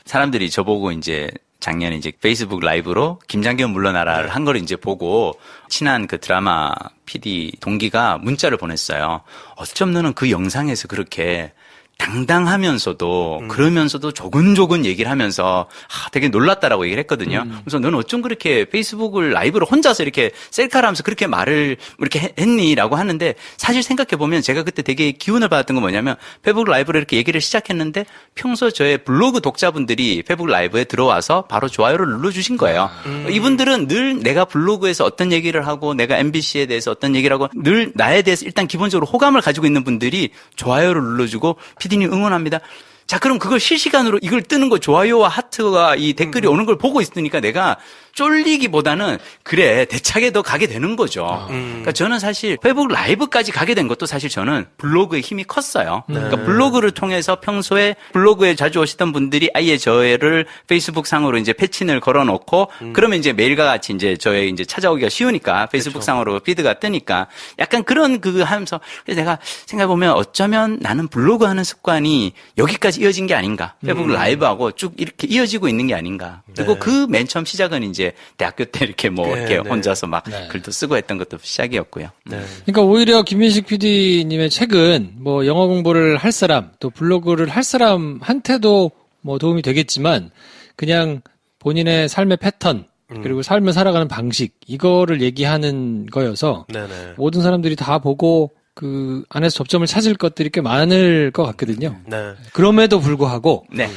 사람들이 저보고 이제 작년에 이제 페이스북 라이브로 김장겸 물러나라를 한 걸 이제 보고 친한 그 드라마 PD 동기가 문자를 보냈어요. 어쩜 너는 그 영상에서 그렇게 당당하면서도 그러면서도 조근조근 얘기를 하면서 되게 놀랐다라고 얘기를 했거든요. 그래서 너는 어쩜 그렇게 페이스북을 라이브로 혼자서 이렇게 셀카를 하면서 그렇게 말을 이렇게 했니?라고 하는데 사실 생각해보면 제가 그때 되게 기운을 받았던 건 뭐냐면 페이스북 라이브로 이렇게 얘기를 시작했는데 평소 저의 블로그 독자분들이 페이스북 라이브에 들어와서 바로 좋아요를 눌러주신 거예요. 이분들은 늘 내가 블로그에서 어떤 얘기를 하고 내가 MBC에 대해서 어떤 얘기를 하고 늘 나에 대해서 일단 기본적으로 호감을 가지고 있는 분들이 좋아요를 눌러주고 PD님 응원합니다. 자, 그럼 그걸 실시간으로 이걸 뜨는 거 좋아요와 하트가 이 댓글이 오는 걸 보고 있으니까 내가 쫄리기보다는 그래 대차게 더 가게 되는 거죠. 그러니까 저는 사실 페이스북 라이브까지 가게 된 것도 사실 저는 블로그의 힘이 컸어요. 그러니까 블로그를 통해서 평소에 블로그에 자주 오시던 분들이 아예 저를 페이스북 상으로 이제 패친을 걸어놓고 그러면 이제 매일과 같이 이제 저의 이제 찾아오기가 쉬우니까 페이스북 상으로 피드가 뜨니까 약간 그런 하면서 그래서 내가 생각해보면 어쩌면 나는 블로그 하는 습관이 여기까지 이어진 게 아닌가. 페이스북 라이브하고 쭉 이렇게 이어지고 있는 게 아닌가. 그리고 그 맨 처음 시작은 이제 대학교 때 이렇게 이렇게 혼자서 막 글도 쓰고 했던 것도 시작이었고요. 그러니까 오히려 김민식 PD님의 책은 영어 공부를 할 사람 또 블로그를 할 사람한테도 뭐 도움이 되겠지만 그냥 본인의 삶의 패턴 그리고 삶을 살아가는 방식 이거를 얘기하는 거여서 네네. 모든 사람들이 다 보고 그 안에서 접점을 찾을 것들이 꽤 많을 것 같거든요. 네. 그럼에도 불구하고 네.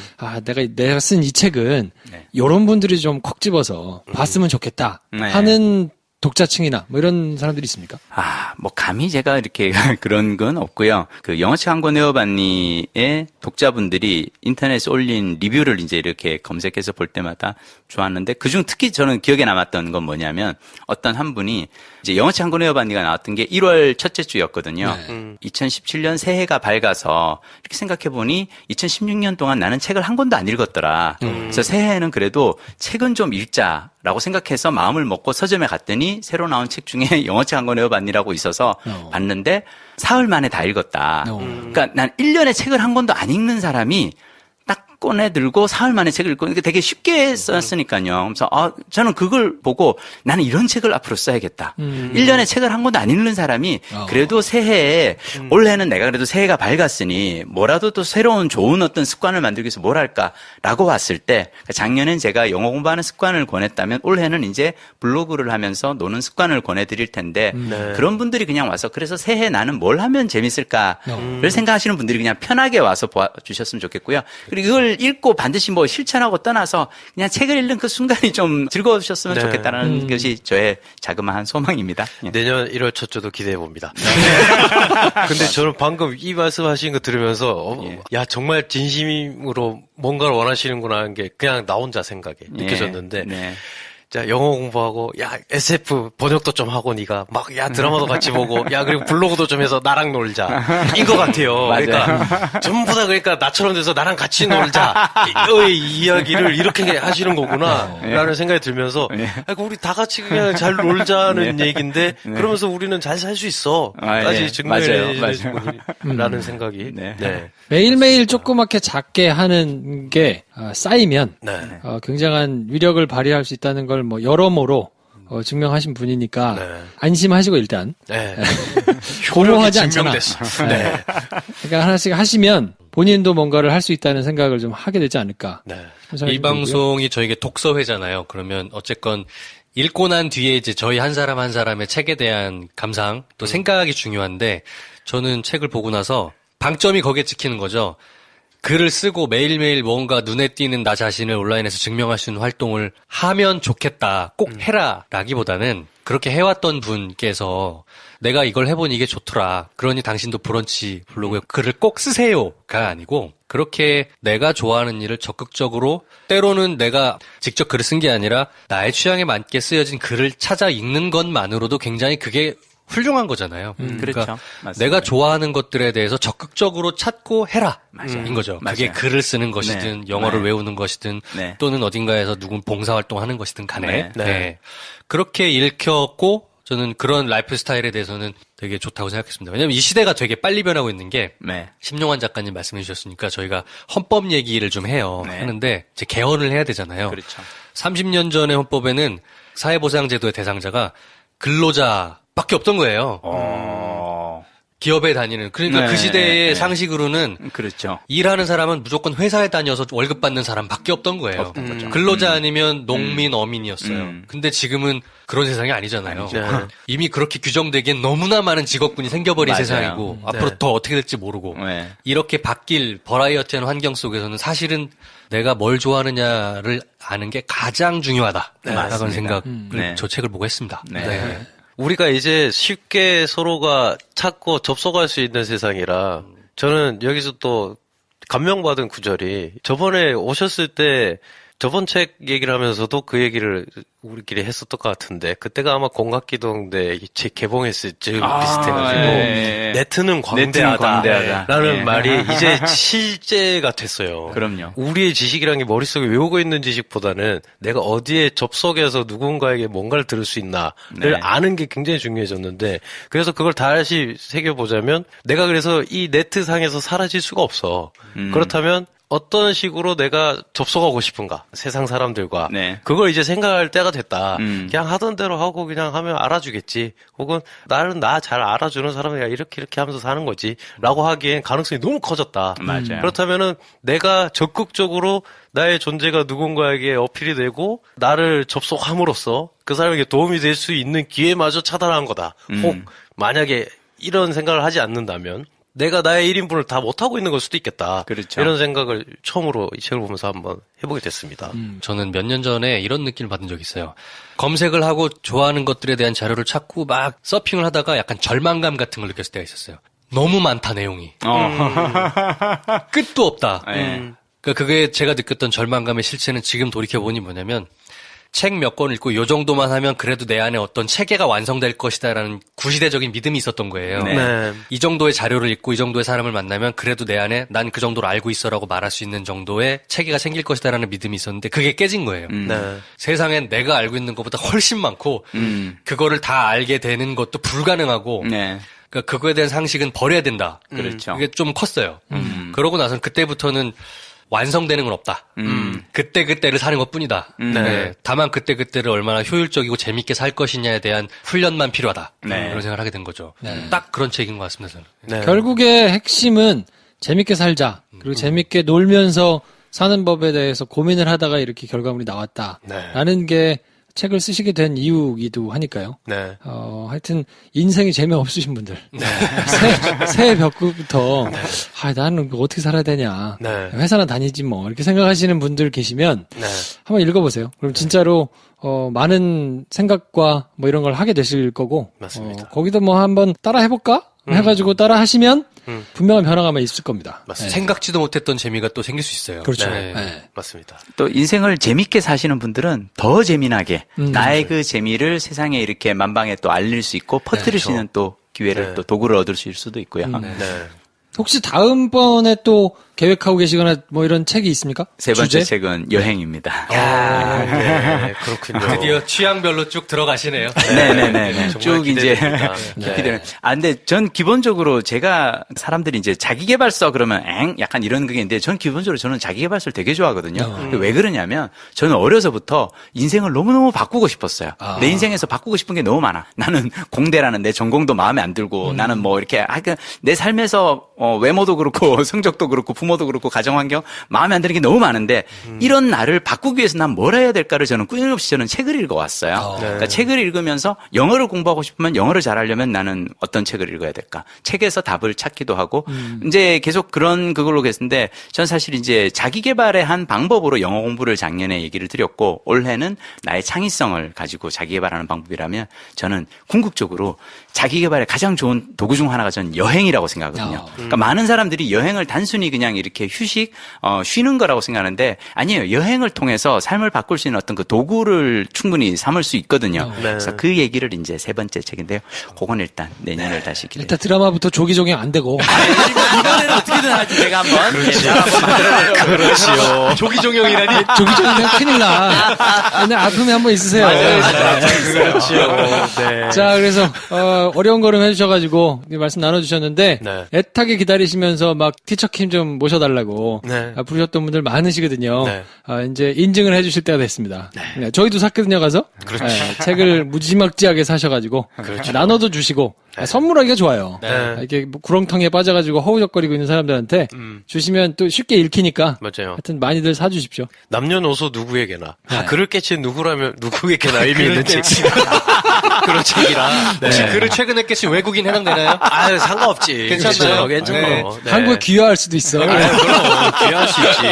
내가 쓴 이 책은 네. 이런 분들이 좀 콕 집어서 봤으면 좋겠다 네. 하는 독자층이나 뭐 이런 사람들이 있습니까? 뭐 감히 제가 이렇게 그런 건 없고요. 그 영어책 한 권 외워봤니의 독자분들이 인터넷에 올린 리뷰를 이제 이렇게 검색해서 볼 때마다 좋았는데 그중 특히 저는 기억에 남았던 건 뭐냐면 어떤 한 분이 이제 영어책 한 권 외워봤니가 나왔던 게 1월 첫째 주였거든요. 2017년 새해가 밝아서 이렇게 생각해보니 2016년 동안 나는 책을 한 권도 안 읽었더라. 그래서 새해에는 그래도 책은 좀 읽자라고 생각해서 마음을 먹고 서점에 갔더니 새로 나온 책 중에 영어책 한 권 외워봤니라고 있어서 봤는데 사흘 만에 다 읽었다. 그러니까 난 1년에 책을 한 권도 안 읽는 사람이 딱 꺼내들고 사흘 만에 책을 읽고 되게 쉽게 썼으니까요. 그래서 저는 그걸 보고 나는 이런 책을 앞으로 써야겠다. 1년에 책을 한 권도 안 읽는 사람이 그래도 새해에 올해는 내가 그래도 새해가 밝았으니 뭐라도 또 새로운 좋은 어떤 습관을 만들기 위해서 뭘 할까라고 봤을 때 작년엔 제가 영어 공부하는 습관을 권했다면 올해는 이제 블로그를 하면서 노는 습관을 권해드릴 텐데 그런 분들이 그냥 와서 그래서 새해 나는 뭘 하면 재밌을까를 생각하시는 분들이 그냥 편하게 와서 보아주셨으면 좋겠고요. 그리고 이걸 읽고 반드시 뭐 실천하고 떠나서 그냥 책을 읽는 그 순간이 좀 즐거우셨으면 좋겠다는 것이 저의 자그마한 소망입니다. 내년 1월 첫 주도 기대해 봅니다. 근데 저는 방금 이 말씀하신 거 들으면서 야 정말 진심으로 뭔가를 원하시는구나 하는 게 그냥 나 혼자 생각에 느껴졌는데 자, 영어 공부하고, 야, SF 번역도 좀 하고, 니가. 막, 야, 드라마도 같이 보고, 야, 그리고 블로그도 좀 해서 나랑 놀자. 인 것 같아요. 그러니까, 전부 다 그러니까 나처럼 돼서 나랑 같이 놀자. 이 이야기를 이렇게 하시는 거구나. 라는 생각이 들면서, 아이고, 우리 다 같이 그냥 잘 놀자는 얘기인데, 그러면서 우리는 잘 살 수 있어. 까지 증명해주는 분이라는 생각이. 매일매일 조그맣게 작게 하는 게 쌓이면 굉장한 위력을 발휘할 수 있다는 걸 뭐 여러모로 증명하신 분이니까 안심하시고 일단 고려하지 않잖아. 그러니까 하나씩 하시면 본인도 뭔가를 할 수 있다는 생각을 좀 하게 되지 않을까. 이 방송이 저에게 독서회잖아요. 그러면 어쨌건 읽고 난 뒤에 이제 저희 한 사람 한 사람의 책에 대한 감상 또 생각이 중요한데 저는 책을 보고 나서 방점이 거기에 찍히는 거죠. 글을 쓰고 매일매일 뭔가 눈에 띄는 나 자신을 온라인에서 증명할 수 있는 활동을 하면 좋겠다. 꼭 해라. 라기보다는 그렇게 해왔던 분께서 내가 이걸 해보니 이게 좋더라. 그러니 당신도 브런치 블로그에 글을 꼭 쓰세요가 아니고 그렇게 내가 좋아하는 일을 적극적으로 때로는 내가 직접 글을 쓴 게 아니라 나의 취향에 맞게 쓰여진 글을 찾아 읽는 것만으로도 굉장히 그게 훌륭한 거잖아요. 그러니까 그렇죠. 내가 좋아하는 것들에 대해서 적극적으로 찾고 해라. 인 거죠. 그게 글을 쓰는 것이든 영어를 외우는 것이든 또는 어딘가에서 누군 봉사활동하는 것이든 간에 그렇게 읽혔고 저는 그런 라이프 스타일에 대해서는 되게 좋다고 생각했습니다. 왜냐하면 이 시대가 되게 빨리 변하고 있는 게 심용환 작가님 말씀해 주셨으니까 저희가 헌법 얘기를 좀 해요. 하는데 이제 개헌을 해야 되잖아요. 그렇죠. 30년 전의 헌법에는 사회보장제도의 대상자가 근로자밖에 없던 거예요. 기업에 다니는. 그러니까 그 시대의 상식으로는 그렇죠. 일하는 사람은 무조건 회사에 다녀서 월급 받는 사람밖에 없던 거예요. 근로자 아니면 농민, 어민이었어요. 근데 지금은 그런 세상이 아니잖아요. 이미 그렇게 규정되기엔 너무나 많은 직업군이 생겨버린 세상이고 앞으로 더 어떻게 될지 모르고 이렇게 바뀔 버라이어티한 환경 속에서는 사실은 내가 뭘 좋아하느냐를 아는 게 가장 중요하다라는 생각을 저 책을 보고 했습니다. 우리가 이제 쉽게 서로가 찾고 접속할 수 있는 세상이라 저는 여기서 또 감명받은 구절이 저번에 오셨을 때 저번 책 얘기를 하면서도 그 얘기를 우리끼리 했었던 것 같은데 그때가 아마 공각기동대 책 개봉했을 즈음 비슷해가지고 네트는 광대하다라는 말이 이제 실제가 됐어요. 그럼요. 우리의 지식이라는 게 머릿속에 외우고 있는 지식보다는 내가 어디에 접속해서 누군가에게 뭔가를 들을 수 있나를 아는 게 굉장히 중요해졌는데 그래서 그걸 다시 새겨보자면 내가 그래서 이 네트상에서 사라질 수가 없어. 그렇다면 어떤 식으로 내가 접속하고 싶은가 세상 사람들과 네. 그걸 이제 생각할 때가 됐다. 그냥 하던 대로 하고 그냥 하면 알아주겠지. 혹은 나는 나 잘 알아주는 사람이야 이렇게 하면서 사는 거지라고 하기엔 가능성이 너무 커졌다. 맞아요. 그렇다면은 내가 적극적으로 나의 존재가 누군가에게 어필이 되고 나를 접속함으로써 그 사람에게 도움이 될 수 있는 기회마저 차단한 거다. 혹 만약에 이런 생각을 하지 않는다면 내가 나의 1인분을 다 못하고 있는 걸 수도 있겠다. 그렇죠. 이런 생각을 처음으로 이 책을 보면서 한번 해보게 됐습니다. 저는 몇 년 전에 이런 느낌을 받은 적이 있어요. 검색을 하고 좋아하는 것들에 대한 자료를 찾고 막 서핑을 하다가 약간 절망감 같은 걸 느꼈을 때가 있었어요. 너무 많다, 내용이. 끝도 없다. 그러니까 그게 제가 느꼈던 절망감의 실체는 지금 돌이켜보니 뭐냐면 책 몇 권 읽고 요 정도만 하면 그래도 내 안에 어떤 체계가 완성될 것이다라는 구시대적인 믿음이 있었던 거예요. 네. 이 정도의 자료를 읽고 이 정도의 사람을 만나면 그래도 내 안에 난 그 정도로 알고 있어라고 말할 수 있는 정도의 체계가 생길 것이다라는 믿음이 있었는데 그게 깨진 거예요. 네. 세상엔 내가 알고 있는 것보다 훨씬 많고 그거를 다 알게 되는 것도 불가능하고 네. 그러니까 그거에 대한 상식은 버려야 된다. 그렇죠. 그게 좀 컸어요. 그러고 나서는 그때부터는 완성되는 건 없다. 그때그때를 사는 것뿐이다. 네. 다만 그때그때를 얼마나 효율적이고 재밌게 살 것이냐에 대한 훈련만 필요하다. 네. 이런 생각을 하게 된 거죠. 딱 그런 책인 것 같습니다. 저는. 네. 결국의 핵심은 재밌게 살자. 그리고 재밌게 놀면서 사는 법에 대해서 고민을 하다가 이렇게 결과물이 나왔다라는 게 책을 쓰시게 된 이유이기도 하니까요. 네. 하여튼 인생이 재미없으신 분들 새해 벽부터 나는 어떻게 살아야 되냐. 네. 회사나 다니지 뭐 이렇게 생각하시는 분들 계시면 네. 한번 읽어보세요. 그럼 진짜로 많은 생각과 뭐 이런 걸 하게 되실 거고 맞습니다. 거기도 뭐 한번 따라 해볼까 해가지고 따라 하시면 분명한 변화가 있을 겁니다. 맞습니다. 생각지도 못했던 재미가 또 생길 수 있어요. 그렇죠. 네. 네. 맞습니다. 또 인생을 재밌게 사시는 분들은 더 재미나게 나의 그 재미를 세상에 이렇게 만방에 또 알릴 수 있고 퍼뜨릴 수 있는 또 기회를 네. 또 도구를 얻으실 수도 있고요. 네. 혹시 다음번에 또 계획하고 계시거나 뭐 이런 책이 있습니까? 세 번째 주제? 책은 여행입니다. 네. 그렇군요. 드디어 취향별로 쭉 들어가시네요. 네네네. 정말 쭉 이제 기대됩니다. 기대는. 근데 전 기본적으로 제가 사람들이 이제 자기계발서 그러면 약간 이런 그게 있는데 전 기본적으로 저는 자기계발서를 되게 좋아하거든요. 왜 그러냐면 저는 어려서부터 인생을 너무너무 바꾸고 싶었어요. 내 인생에서 바꾸고 싶은 게 너무 많아. 나는 공대라는 내 전공도 마음에 안 들고 나는 뭐 이렇게 내 삶에서 외모도 그렇고 성적도 그렇고 부모도 그렇고 가정환경 마음에 안 드는 게 너무 많은데 이런 나를 바꾸기 위해서 난 뭘 해야 될까를 저는 끊임없이 저는 책을 읽어왔어요. 그러니까 책을 읽으면서 영어를 공부하고 싶으면 영어를 잘하려면 나는 어떤 책을 읽어야 될까? 책에서 답을 찾기도 하고 이제 계속 그걸로 했는데 전 사실 이제 자기 개발의 한 방법으로 영어 공부를 작년에 얘기를 드렸고 올해는 나의 창의성을 가지고 자기 개발하는 방법이라면 저는 궁극적으로 자기 개발의 가장 좋은 도구 중 하나가 전 여행이라고 생각하거든요. 그러니까 많은 사람들이 여행을 단순히 그냥 이렇게 쉬는 거라고 생각하는데 아니에요. 여행을 통해서 삶을 바꿀 수 있는 어떤 그 도구를 충분히 삼을 수 있거든요. 그래서 그 얘기를 이제 세 번째 책인데요. 그건 일단 내년을 다시 기대해. 일단 드라마부터 조기 적용 안 되고 이번에는 어떻게든 하지 제가 한번 그렇지요. 조기종영이라니. 조기 적용 큰일 나. 맨날 아픔이 한번 있으세요. 그렇지요. 네. 자, 그래서 어려운 걸음 해주셔가지고 말씀 나눠주셨는데 네. 애타게 기다리시면서 막 티처킴 좀 모셔달라고 네. 부르셨던 분들 많으시거든요. 네. 이제 인증을 해주실 때가 됐습니다. 네, 저희도 샀거든요, 가서. 그렇죠. 책을 무지막지하게 사셔가지고 나눠도 주시고 선물하기가 좋아요. 네. 이렇게 뭐 구렁텅이에 빠져가지고 허우적거리고 있는 사람들한테 주시면 또 쉽게 읽히니까. 맞아요. 하여튼 많이들 사주십시오. 남녀노소 누구에게나 글을 깨친 누구에게나 의미 있는 책. 그런 책이라. 혹시 글을 최근에 깨신 외국인 해당되나요? 상관없지. 괜찮나요? 괜찮아요. 네. 한국에 귀화할 수도 있어. 그럼 귀할 수 있지.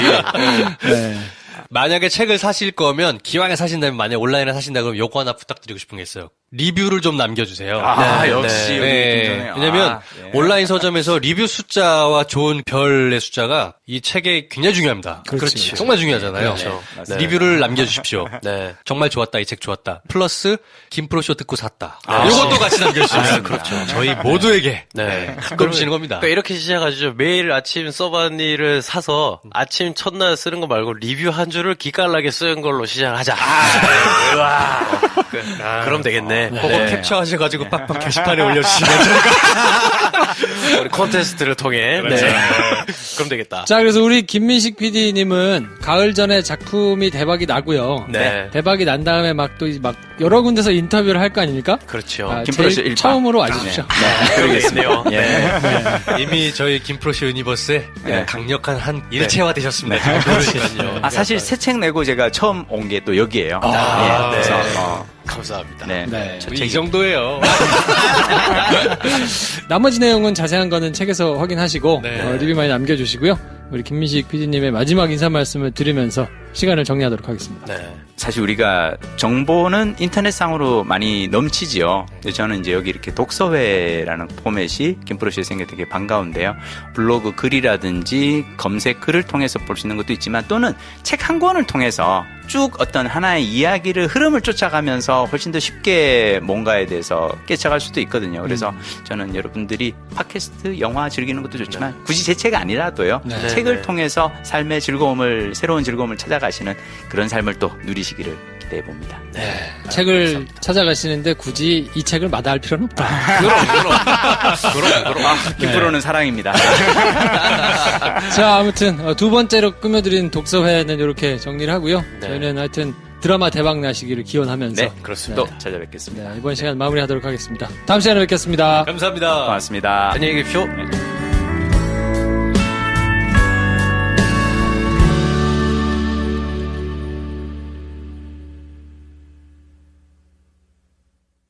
네. 만약에 책을 사실 거면 기왕에 사신다면 만약에 온라인에 사신다 그러면 요거 하나 부탁드리고 싶은 게 있어요. 리뷰를 좀 남겨주세요. 역시 여기 네. 왜냐면 온라인 서점에서 리뷰 숫자와 좋은 별의 숫자가 이 책에 굉장히 중요합니다. 그렇지. 정말 중요하잖아요. 그렇죠. 네. 리뷰를 남겨주십시오. 네. 정말 좋았다. 이 책 좋았다. 플러스 김프로쇼 듣고 샀다. 이것도 같이 남겨주시면 그렇죠. 저희 모두에게 네. 그러시는 겁니다. 그러니까 이렇게 시작하죠. 매일 아침 써바니를 사서 아침 첫날 쓰는 거 말고 리뷰 한 줄을 기깔나게 쓰는 걸로 시작하자. 그럼 되겠네. 네. 그거 캡처하셔가지고 빡빡 게시판에 올려주시면 저희가 우리 콘테스트를 통해. 그렇죠. 네. 그럼 되겠다. 자, 그래서 우리 김민식 PD님은 가을 전에 작품이 대박이 나고요. 네. 대박이 난 다음에 막 여러 군데서 인터뷰를 할 거 아닙니까? 그렇죠. 아, 김프로쇼 제일 1박. 처음으로 와주십시오. 그러겠네요. 이미 저희 김프로쇼 유니버스의 강력한 한 일체화 되셨습니다. 그러니까요. 사실 새 책 내고 제가 처음 온 게 또 여기예요. 네. 그래서 감사합니다. 네. 네. 저 이 책이 정도예요. 나머지 내용은 자세한 거는 책에서 확인하시고 네. 리뷰 많이 남겨주시고요. 우리 김민식 PD님의 마지막 인사 말씀을 드리면서 시간을 정리하도록 하겠습니다. 네. 사실 우리가 정보는 인터넷상으로 많이 넘치지요. 근데 저는 이제 여기 이렇게 독서회라는 포맷이 김프로쇼에 생겨 되게 반가운데요. 블로그 글이라든지 검색 글을 통해서 볼 수 있는 것도 있지만 또는 책 한 권을 통해서 쭉 어떤 하나의 이야기를 흐름을 쫓아가면서 훨씬 더 쉽게 뭔가에 대해서 깨쳐갈 수도 있거든요. 그래서 저는 여러분들이 팟캐스트, 영화 즐기는 것도 좋지만 굳이 제 책 아니라도요. 네. 책을 통해서 삶의 즐거움을, 새로운 즐거움을 찾아가시는 그런 삶을 또 누리시기를 기대해 봅니다. 책을 찾아가시는데 굳이 이 책을 마다할 필요는 없다. 김프로는 사랑입니다. 자, 아무튼 두 번째로 꾸며드린 독서회는 이렇게 정리를 하고요. 네. 저희는 하여튼 드라마 대박 나시기를 기원하면서 네, 그렇습니다. 또 찾아뵙겠습니다. 이번 시간 마무리하도록 하겠습니다. 다음 시간에 뵙겠습니다. 감사합니다. 고맙습니다. 안녕히 계십시오.